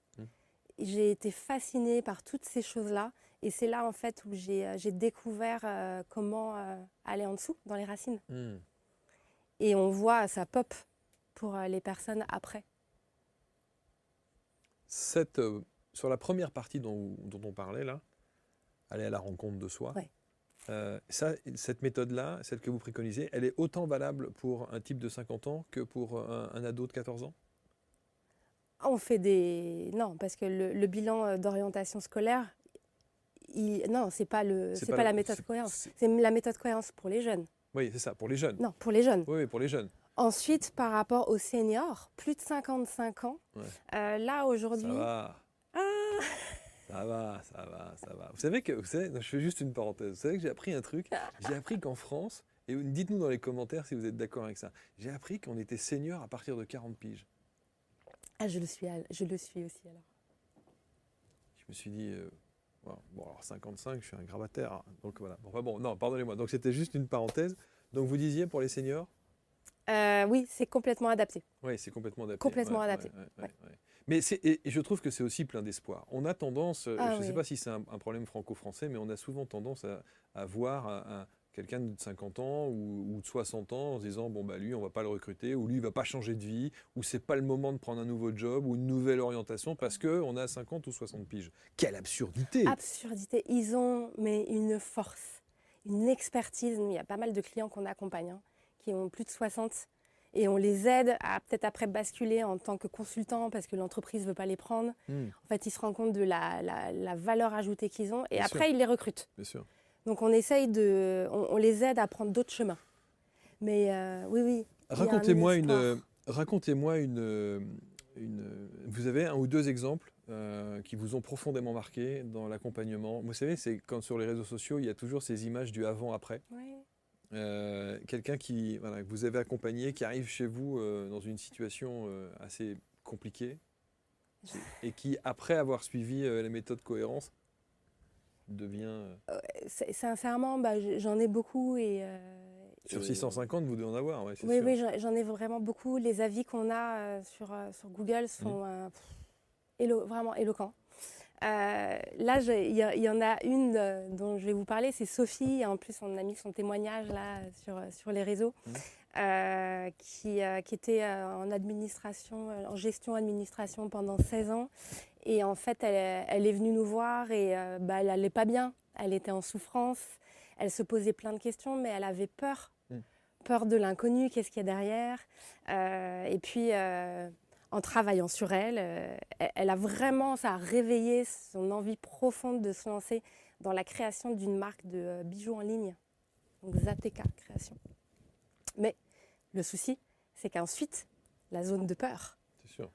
J'ai été fascinée par toutes ces choses-là. Et c'est là, en fait, où j'ai découvert comment aller en dessous, dans les racines. Et on voit, ça pop pour les personnes après. Sur la première partie dont on parlait, là, aller à la rencontre de soi, cette méthode-là, celle que vous préconisez, elle est autant valable pour un type de 50 ans que pour un ado de 14 ans ? On fait Non, parce que le bilan d'orientation scolaire, non, c'est pas la méthode cohérence. C'est la méthode cohérence pour les jeunes. Oui, c'est ça, pour les jeunes. Non, pour les jeunes. Oui, pour les jeunes. Ensuite, par rapport aux seniors, plus de 55 ans, là aujourd'hui... Ça va. Ça va. Vous savez, je fais juste une parenthèse. Vous savez que j'ai appris un truc. J'ai appris qu'en France, et dites-nous dans les commentaires si vous êtes d'accord avec ça, j'ai appris qu'on était senior à partir de 40 piges. Ah, je le suis aussi alors. Je me suis dit, bon, alors 55, je suis un grabataire. Donc voilà. Non, pardonnez-moi. Donc c'était juste une parenthèse. Donc vous disiez pour les seniors ? Oui, c'est complètement adapté. Oui, c'est complètement adapté. Complètement adapté. Mais je trouve que c'est aussi plein d'espoir. On a tendance, je ne sais pas si c'est un problème franco-français, mais on a souvent tendance à voir quelqu'un de 50 ans ou de 60 ans en se disant lui, on ne va pas le recruter, ou lui, il ne va pas changer de vie, ou c'est pas le moment de prendre un nouveau job ou une nouvelle orientation parce qu'on a 50 ou 60 piges. Quelle absurdité! Absurdité. Ils ont une force, une expertise. Il y a pas mal de clients qu'on accompagne qui ont plus de 60 et on les aide à peut-être après basculer en tant que consultant parce que l'entreprise ne veut pas les prendre. En fait, ils se rendent compte de la valeur ajoutée qu'ils ont et bien après, ils les recrutent. Bien sûr. Donc, on essaye on les aide à prendre d'autres chemins. Mais oui. Racontez-moi vous avez un ou deux exemples qui vous ont profondément marqué dans l'accompagnement. Vous savez, c'est quand sur les réseaux sociaux, il y a toujours ces images du avant-après. Oui. Quelqu'un que vous avez accompagné, qui arrive chez vous dans une situation assez compliquée et qui, après avoir suivi la méthode cohérence, devient... Sincèrement, j'en ai beaucoup. Sur 650, vous devez en avoir, c'est sûr. Oui, j'en ai vraiment beaucoup. Les avis qu'on a sur Google sont vraiment éloquents. Là, il y en a une dont je vais vous parler, c'est Sophie. En plus, on a mis son témoignage là sur les réseaux, qui était en administration, en gestion-administration pendant 16 ans. Et en fait, elle est venue nous voir et elle n'allait pas bien. Elle était en souffrance. Elle se posait plein de questions, mais elle avait peur. Peur de l'inconnu, qu'est-ce qu'il y a derrière. Et puis... en travaillant sur elle, ça a réveillé son envie profonde de se lancer dans la création d'une marque de bijoux en ligne, donc Zateka Création. Mais le souci, c'est qu'ensuite, la zone de peur. C'est sûr.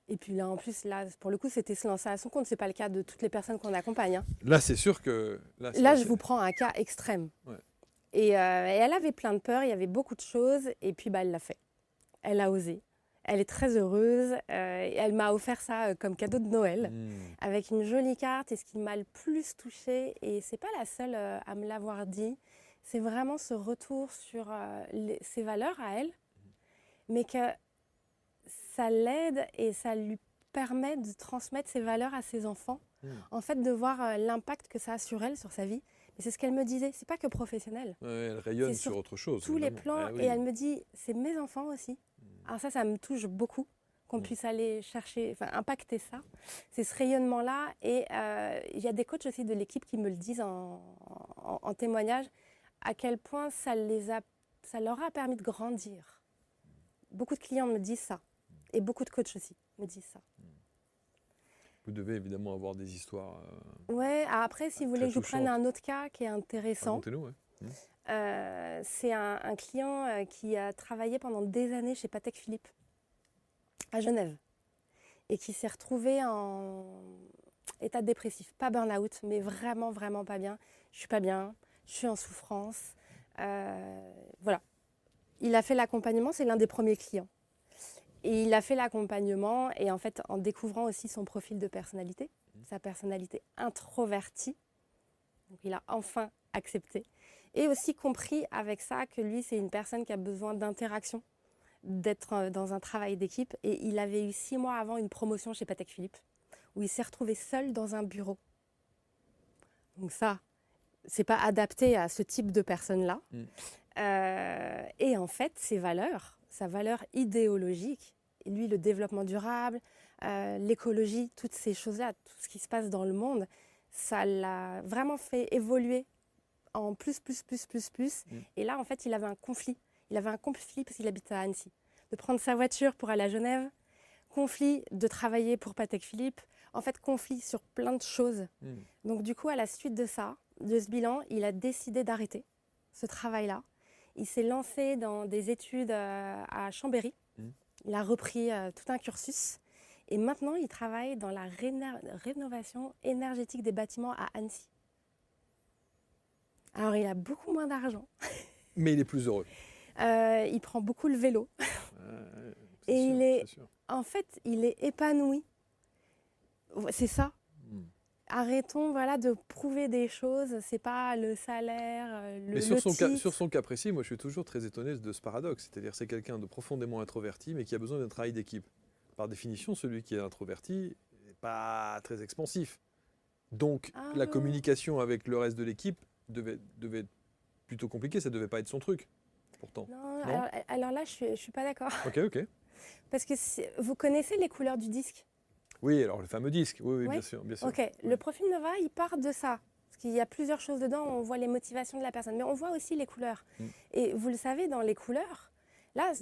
Et puis là, en plus, pour le coup, c'était se lancer à son compte. Ce n'est pas le cas de toutes les personnes qu'on accompagne. Là, c'est sûr que... Là, je vous prends un cas extrême. Ouais. Et elle avait plein de peurs, il y avait beaucoup de choses, et puis elle l'a fait. Elle a osé. Elle est très heureuse. Elle m'a offert ça comme cadeau de Noël, avec une jolie carte. Et ce qui m'a le plus touchée, et ce n'est pas la seule à me l'avoir dit, c'est vraiment ce retour sur ses valeurs à elle, mais que ça l'aide et ça lui permet de transmettre ses valeurs à ses enfants. En fait, de voir l'impact que ça a sur elle, sur sa vie. Et c'est ce qu'elle me disait, c'est pas que professionnel. Elle rayonne sur autre chose. Tous les plans, et elle me dit, c'est mes enfants aussi. Alors ça me touche beaucoup qu'on puisse aller chercher, enfin impacter ça. C'est ce rayonnement-là. Et il y a des coachs aussi de l'équipe qui me le disent en témoignage, à quel point ça leur a permis de grandir. Beaucoup de clients me disent ça. Et beaucoup de coachs aussi me disent ça. Vous devez évidemment avoir des histoires. Ouais, après, si vous voulez que je vous prenne un autre cas qui est intéressant. Racontez-nous, C'est un client qui a travaillé pendant des années chez Patek Philippe à Genève et qui s'est retrouvé en état dépressif, pas burn-out, mais vraiment, vraiment pas bien. Je suis pas bien, je suis en souffrance. Voilà. Il a fait l'accompagnement, c'est l'un des premiers clients. Et il a fait l'accompagnement et en fait, en découvrant aussi son profil de personnalité, sa personnalité introvertie, donc il a enfin accepté. Et aussi compris avec ça que lui, c'est une personne qui a besoin d'interaction, d'être dans un travail d'équipe. Et il avait eu 6 mois avant une promotion chez Patek Philippe, où il s'est retrouvé seul dans un bureau. Donc ça, c'est pas adapté à ce type de personne-là. Et en fait, ses valeurs, sa valeur idéologique, et lui, le développement durable, l'écologie, toutes ces choses-là, tout ce qui se passe dans le monde, ça l'a vraiment fait évoluer en plus. Et là, en fait, il avait un conflit. Il avait un conflit parce qu'il habite à Annecy. De prendre sa voiture pour aller à Genève, conflit de travailler pour Patek Philippe, en fait, conflit sur plein de choses. Donc, du coup, à la suite de ça, de ce bilan, il a décidé d'arrêter ce travail-là. Il s'est lancé dans des études à Chambéry. Il a repris tout un cursus. Et maintenant, il travaille dans la rénovation énergétique des bâtiments à Annecy. Alors, il a beaucoup moins d'argent. Mais il est plus heureux. Il prend beaucoup le vélo. Et sûr. En fait, il est épanoui. C'est ça. Arrêtons de prouver des choses. C'est pas le salaire, Mais sur son cas précis, moi, je suis toujours très étonné de ce paradoxe. C'est-à-dire, c'est quelqu'un de profondément introverti, mais qui a besoin d'un travail d'équipe. Par définition, celui qui est introverti n'est pas très expansif. Donc, la communication avec le reste de l'équipe devait être plutôt compliquée. Ça ne devait pas être son truc, pourtant. Non. Alors là, je suis pas d'accord. Ok. Parce que vous connaissez les couleurs du disque? Oui, alors le fameux disque. Oui. Bien sûr. Ok, le profil Nova, il part de ça. Parce qu'il y a plusieurs choses dedans. On voit les motivations de la personne, mais on voit aussi les couleurs. Et vous le savez, dans les couleurs, là,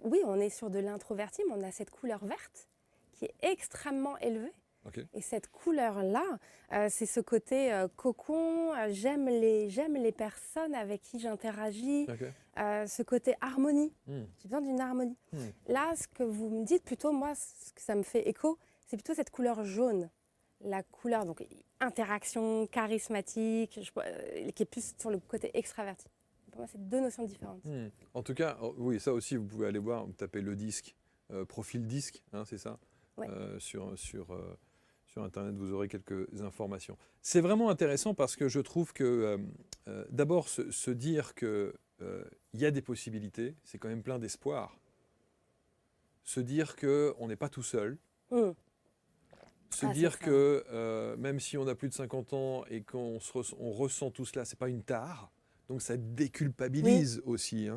oui, on est sur de l'introverti, mais on a cette couleur verte qui est extrêmement élevée. Okay. Et cette couleur-là, c'est ce côté cocon, j'aime les personnes avec qui j'interagis, ce côté harmonie. J'ai besoin d'une harmonie. Là, ce que vous me dites, plutôt, moi, ce que ça me fait écho, c'est plutôt cette couleur jaune. La couleur, donc interaction, charismatique, qui est plus sur le côté extraverti. Pour moi, c'est 2 notions différentes. En tout cas, oui, ça aussi, vous pouvez aller voir, vous tapez le disque, profil disque, c'est ça. Ouais. Sur Internet, vous aurez quelques informations. C'est vraiment intéressant parce que je trouve que, d'abord, se dire qu'il y a des possibilités, c'est quand même plein d'espoir. Se dire qu'on n'est pas tout seul. Se dire que même si on a plus de 50 ans et qu'on ressent tout cela, ce n'est pas une tare. Donc ça déculpabilise aussi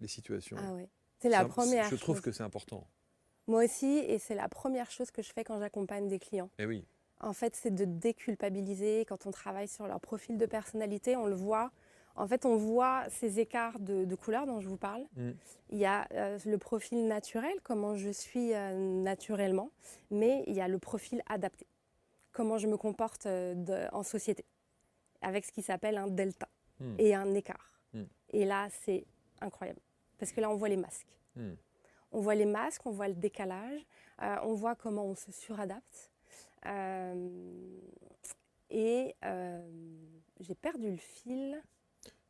les situations. Ah oui, c'est la première chose. Je trouve que c'est important. Moi aussi, et c'est la première chose que je fais quand j'accompagne des clients. Eh oui. En fait, c'est de déculpabiliser. Quand on travaille sur leur profil de personnalité, on le voit. En fait, on voit ces écarts de couleurs dont je vous parle. Il y a le profil naturel, comment je suis naturellement, mais il y a le profil adapté, comment je me comporte en société, avec ce qui s'appelle un delta et un écart. Et là, c'est incroyable, parce que là, on voit les masques. On voit les masques, on voit le décalage, on voit comment on se suradapte. J'ai perdu le fil.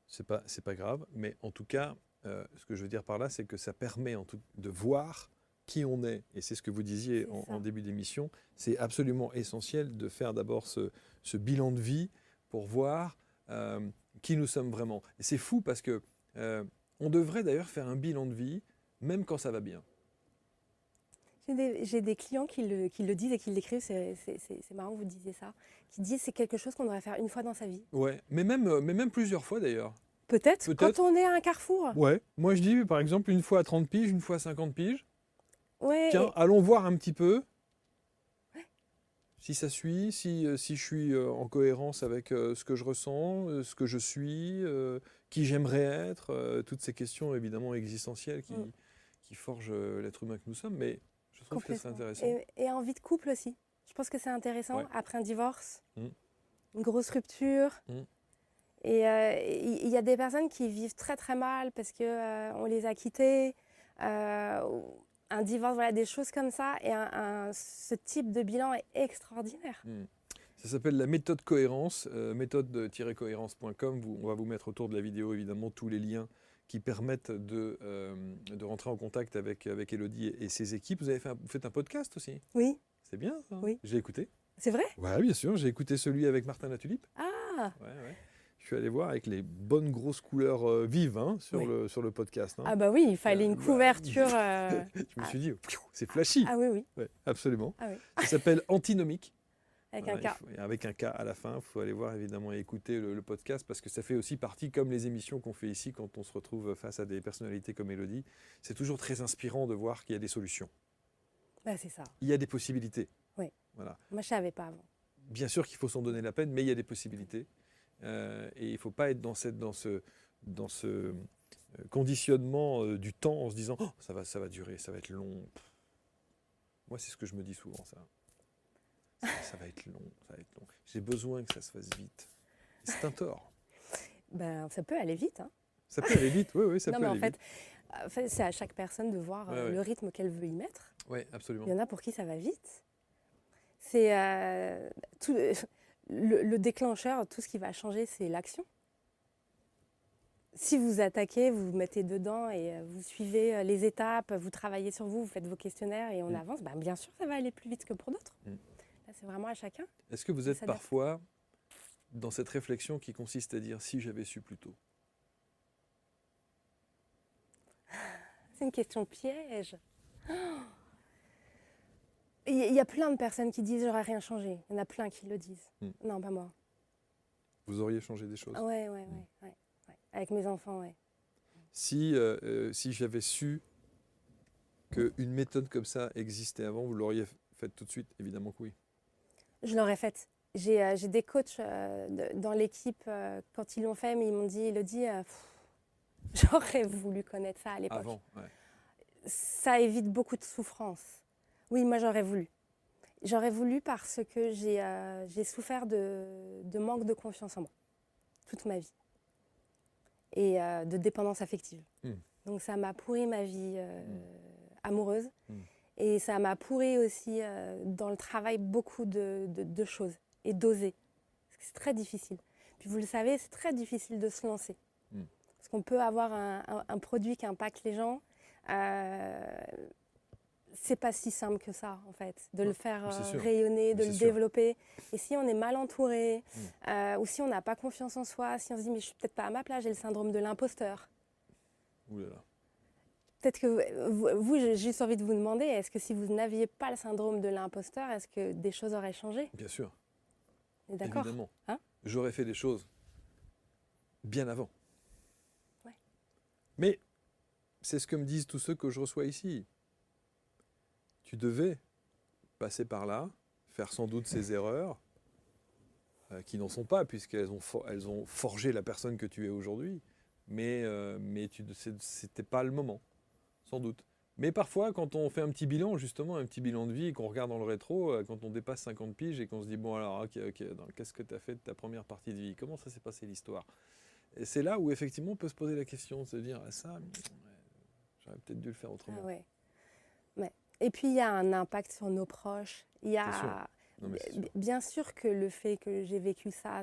C'est pas grave, mais en tout cas, ce que je veux dire par là, c'est que ça permet de voir qui on est. Et c'est ce que vous disiez en début d'émission. C'est absolument essentiel de faire d'abord ce bilan de vie pour voir qui nous sommes vraiment. Et c'est fou parce que on devrait d'ailleurs faire un bilan de vie même quand ça va bien. J'ai des clients qui le disent et qui l'écrivent, c'est marrant que vous disiez ça, qui disent que c'est quelque chose qu'on devrait faire une fois dans sa vie. Ouais, mais même plusieurs fois d'ailleurs. Peut-être quand on est à un carrefour. Ouais, moi je dis par exemple une fois à 30 piges, une fois à 50 piges. Ouais. Tiens, allons voir un petit peu si ça suit, si je suis en cohérence avec ce que je ressens, ce que je suis, qui j'aimerais être, toutes ces questions évidemment existentielles qui forgent l'être humain que nous sommes, mais je trouve que c'est intéressant. Et en vie de couple aussi. Je pense que c'est intéressant, Ouais. après un divorce, Mm. une grosse rupture. Mm. Et il y a des personnes qui vivent très très mal parce qu'on les a quittés. Un divorce, voilà, des choses comme ça. Et ce type de bilan est extraordinaire. Mm. Ça s'appelle la méthode cohérence, méthode-cohérence.com. On va vous mettre autour de la vidéo évidemment tous les liens qui permettent de rentrer en contact avec Élodie et ses équipes. Vous faites un podcast aussi? Oui. C'est bien ça. Oui. J'ai écouté. C'est vrai? Ouais, bien sûr. J'ai écouté celui avec Martin Latulippe. Ah. Ouais. Je suis allé voir avec les bonnes grosses couleurs vives sur le podcast. Ah bah oui, il fallait une couverture. Je me suis dit, c'est flashy. Ah oui. Ouais, absolument. Ah oui. Ça s'appelle Antinomique. Avec un K. Avec un K à la fin. Il faut aller voir évidemment et écouter le podcast parce que ça fait aussi partie, comme les émissions qu'on fait ici, quand on se retrouve face à des personnalités comme Élodie. C'est toujours très inspirant de voir qu'il y a des solutions. Bah, c'est ça. Il y a des possibilités. Oui. Voilà. Moi, je ne savais pas avant. Bien sûr qu'il faut s'en donner la peine, mais il y a des possibilités. Et il ne faut pas être dans ce conditionnement du temps en se disant oh, ça va durer, ça va être long. Moi, c'est ce que je me dis souvent, ça. Ça va être long, ça va être long. J'ai besoin que ça se fasse vite. C'est un tort. Ben, ça peut aller vite. Hein. Ça peut aller vite, oui, ça peut aller vite. En fait, c'est à chaque personne de voir le rythme qu'elle veut y mettre. Oui, absolument. Il y en a pour qui ça va vite. C'est tout le déclencheur, tout ce qui va changer, c'est l'action. Si vous attaquez, vous vous mettez dedans et vous suivez les étapes, vous travaillez sur vous, vous faites vos questionnaires et on avance, ben, bien sûr, ça va aller plus vite que pour d'autres. Là, c'est vraiment à chacun. Est-ce que vous êtes parfois dans cette réflexion qui consiste à dire si j'avais su plus tôt? C'est une question piège. Il y a plein de personnes qui disent j'aurais rien changé. Il y en a plein qui le disent. Non, pas moi. Vous auriez changé des choses? Ouais. Avec mes enfants, ouais. Si j'avais su qu'une méthode comme ça existait avant, vous l'auriez faite tout de suite? Évidemment que oui. Je l'aurais faite. J'ai des coachs dans l'équipe, quand ils l'ont fait, mais ils m'ont dit, Élodie, j'aurais voulu connaître ça à l'époque. Avant, ouais. Ça évite beaucoup de souffrance. Oui, moi j'aurais voulu. J'aurais voulu parce que j'ai souffert de manque de confiance en moi toute ma vie et de dépendance affective. Donc ça m'a pourri ma vie amoureuse et ça m'a pourri aussi dans le travail beaucoup de choses et d'oser. Parce que c'est très difficile. Puis vous le savez, c'est très difficile de se lancer. Parce qu'on peut avoir un produit qui impacte les gens. C'est pas si simple que ça, en fait, de le faire rayonner, de le développer. Et si on est mal entouré, ou si on n'a pas confiance en soi, si on se dit « mais je suis peut-être pas à ma place, j'ai le syndrome de l'imposteur ». Peut-être que vous, j'ai juste envie de vous demander, est-ce que si vous n'aviez pas le syndrome de l'imposteur, est-ce que des choses auraient changé? Bien sûr. D'accord. Évidemment. J'aurais fait des choses bien avant. Ouais. Mais c'est ce que me disent tous ceux que je reçois ici. Tu devais passer par là, faire sans doute ces erreurs, qui n'en sont pas, puisqu'elles ont forgé la personne que tu es aujourd'hui. Mais c'était pas le moment, sans doute. Mais parfois, quand on fait un petit bilan, justement, un petit bilan de vie, et qu'on regarde dans le rétro, quand on dépasse 50 piges et qu'on se dit, bon alors, ok, qu'est-ce que tu as fait de ta première partie de vie? Comment ça s'est passé l'histoire? Et c'est là où, effectivement, on peut se poser la question, de se dire, ça, j'aurais peut-être dû le faire autrement. Ah ouais. Et puis, il y a un impact sur nos proches. Il y a bien sûr que le fait que j'ai vécu ça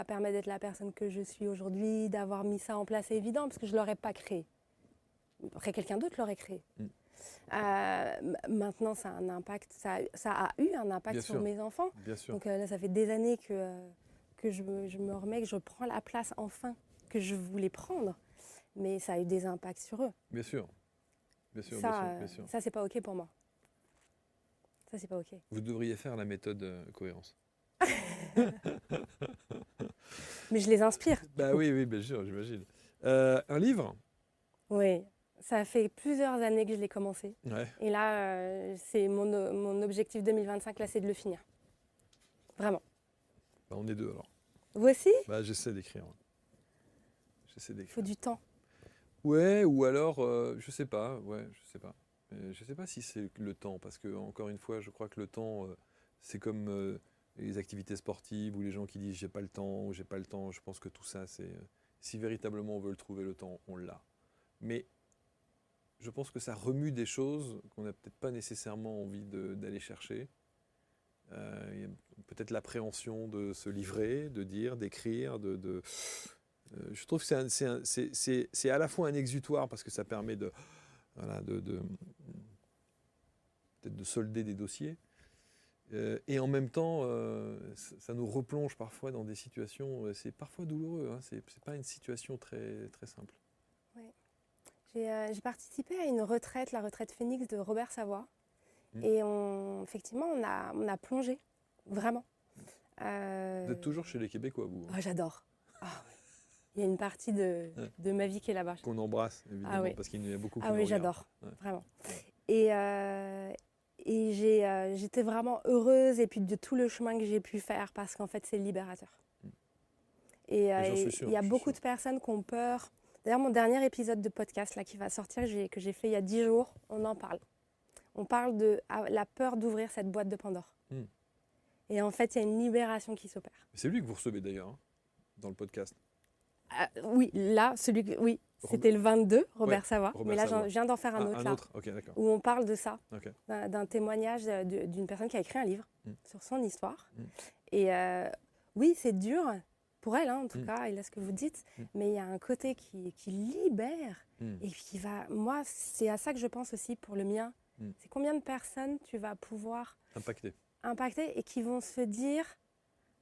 permet d'être la personne que je suis aujourd'hui, d'avoir mis ça en place, c'est évident, parce que je ne l'aurais pas créé. Après, quelqu'un d'autre l'aurait créé. Maintenant, ça a un impact, ça a eu un impact sur mes enfants. Bien sûr. Donc là, ça fait des années que je me remets, que je prends la place enfin que je voulais prendre. Mais ça a eu des impacts sur eux. Bien sûr. Bien sûr. Ça, c'est pas OK pour moi. Ça, c'est pas OK. Vous devriez faire la méthode cohérence. Mais je les inspire. Bah oui, bien sûr, j'imagine. Un livre? Oui, ça fait plusieurs années que je l'ai commencé. Ouais. Et là, c'est mon objectif 2025, là, c'est de le finir. Vraiment. Bah, on est deux alors. Vous aussi? Bah, j'essaie d'écrire. Ouais. J'essaie Il d'écrire. faut du temps. Ouais, ou alors, je sais pas. Ouais, je sais pas. Je sais pas si c'est le temps, parce que encore une fois, je crois que le temps, c'est comme les activités sportives ou les gens qui disent j'ai pas le temps ou j'ai pas le temps. Je pense que tout ça, c'est si véritablement on veut le trouver le temps, on l'a. Mais je pense que ça remue des choses qu'on n'a peut-être pas nécessairement envie d'aller chercher. Il y a peut-être l'appréhension de se livrer, de dire, d'écrire, je trouve que c'est à la fois un exutoire parce que ça permet voilà, peut-être de solder des dossiers, et en même temps, ça nous replonge parfois dans des situations, c'est parfois douloureux, hein, c'est pas une situation très, très simple. Ouais. J'ai participé à une retraite, la retraite Phoenix de Robert Savoie. Et effectivement, on a plongé, vraiment. Vous êtes toujours chez les Québécois, vous? Oh, j'adore. Oh, ouais. Il y a une partie de ma vie qui est là-bas. Qu'on embrasse, évidemment, oui. parce qu'il y en a beaucoup qui Ah oui, j'adore, vraiment. Et j'étais vraiment heureuse, et puis de tout le chemin que j'ai pu faire, parce qu'en fait, c'est libérateur. Et il y a beaucoup de personnes qui ont peur. D'ailleurs, mon dernier épisode de podcast là, qui va sortir, que j'ai fait il y a 10 jours, on en parle. On parle de la peur d'ouvrir cette boîte de Pandore. Et en fait, il y a une libération qui s'opère. C'est lui que vous recevez d'ailleurs, hein, dans le podcast. Oui, là, oui, c'était le 22, Robert Savoie. Robert mais là, Savoie. je viens d'en faire un autre, un là, autre. Okay, où on parle de ça, okay. d'un témoignage d'une personne qui a écrit un livre sur son histoire. Et oui, c'est dur, pour elle, hein, en tout cas, et là, ce que vous dites, mais il y a un côté qui libère, et qui va... Moi, c'est à ça que je pense aussi pour le mien. C'est combien de personnes tu vas pouvoir impacter et qui vont se dire,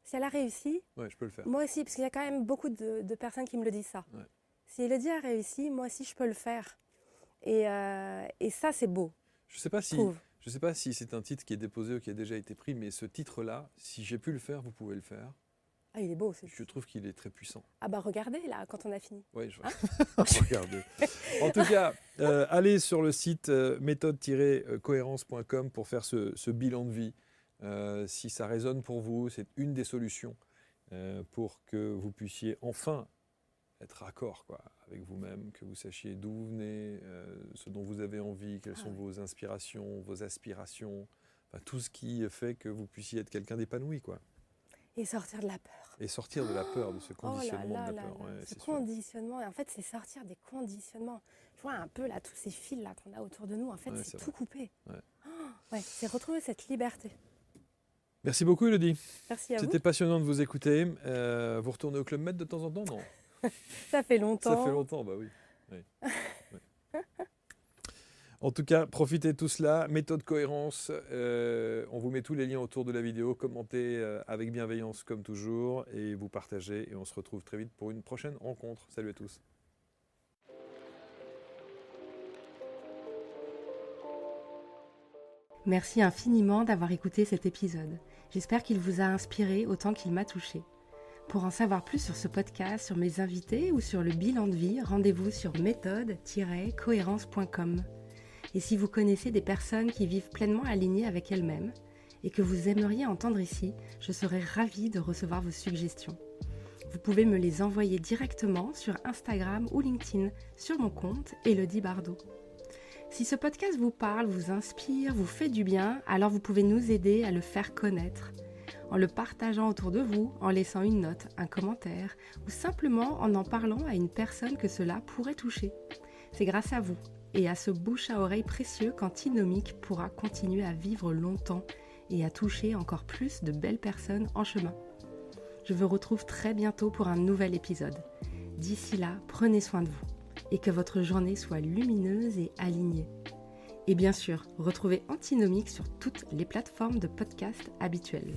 si elle a réussi, ouais, je peux le faire. Moi aussi, parce qu'il y a quand même beaucoup de personnes qui me le disent ça. Ouais. Si Elodie a réussi, moi aussi je peux le faire. Et ça, c'est beau. Je sais pas si c'est un titre qui est déposé ou qui a déjà été pris, mais ce titre-là, si j'ai pu le faire, vous pouvez le faire. Ah, il est beau. Je trouve qu'il est très puissant. Ah bah regardez là, quand on a fini. Oui, regardez. En tout cas, allez sur le site méthode-cohérence.com pour faire ce bilan de vie. Si ça résonne pour vous, c'est une des solutions pour que vous puissiez enfin être raccord avec vous-même, que vous sachiez d'où vous venez, ce dont vous avez envie, quelles sont vos inspirations, vos aspirations, enfin, tout ce qui fait que vous puissiez être quelqu'un d'épanoui, quoi. Et sortir de la peur. Et sortir de la peur, de ce conditionnement de la peur. Ouais, ce conditionnement, et en fait, c'est sortir des conditionnements. Je vois un peu là, tous ces fils là qu'on a autour de nous, en fait, c'est tout coupé. C'est retrouver cette liberté. Merci beaucoup, Elodie. Merci à vous. C'était passionnant de vous écouter. Vous retournez au Club Med de temps en temps, non? Ça fait longtemps. Ça fait longtemps, bah oui. En tout cas, profitez de tout cela. Méthode cohérence. On vous met tous les liens autour de la vidéo. Commentez avec bienveillance comme toujours et vous partagez. Et on se retrouve très vite pour une prochaine rencontre. Salut à tous. Merci infiniment d'avoir écouté cet épisode. J'espère qu'il vous a inspiré autant qu'il m'a touché. Pour en savoir plus sur ce podcast, sur mes invités ou sur le bilan de vie, rendez-vous sur méthode-cohérence.com. Et si vous connaissez des personnes qui vivent pleinement alignées avec elles-mêmes et que vous aimeriez entendre ici, je serais ravie de recevoir vos suggestions. Vous pouvez me les envoyer directement sur Instagram ou LinkedIn sur mon compte Elodie Bardot. Si ce podcast vous parle, vous inspire, vous fait du bien, alors vous pouvez nous aider à le faire connaître en le partageant autour de vous, en laissant une note, un commentaire ou simplement en parlant à une personne que cela pourrait toucher. C'est grâce à vous et à ce bouche à oreille précieux qu'Antinomique pourra continuer à vivre longtemps et à toucher encore plus de belles personnes en chemin. Je vous retrouve très bientôt pour un nouvel épisode. D'ici là, prenez soin de vous et que votre journée soit lumineuse et alignée. Et bien sûr, retrouvez Antinomique sur toutes les plateformes de podcast habituelles.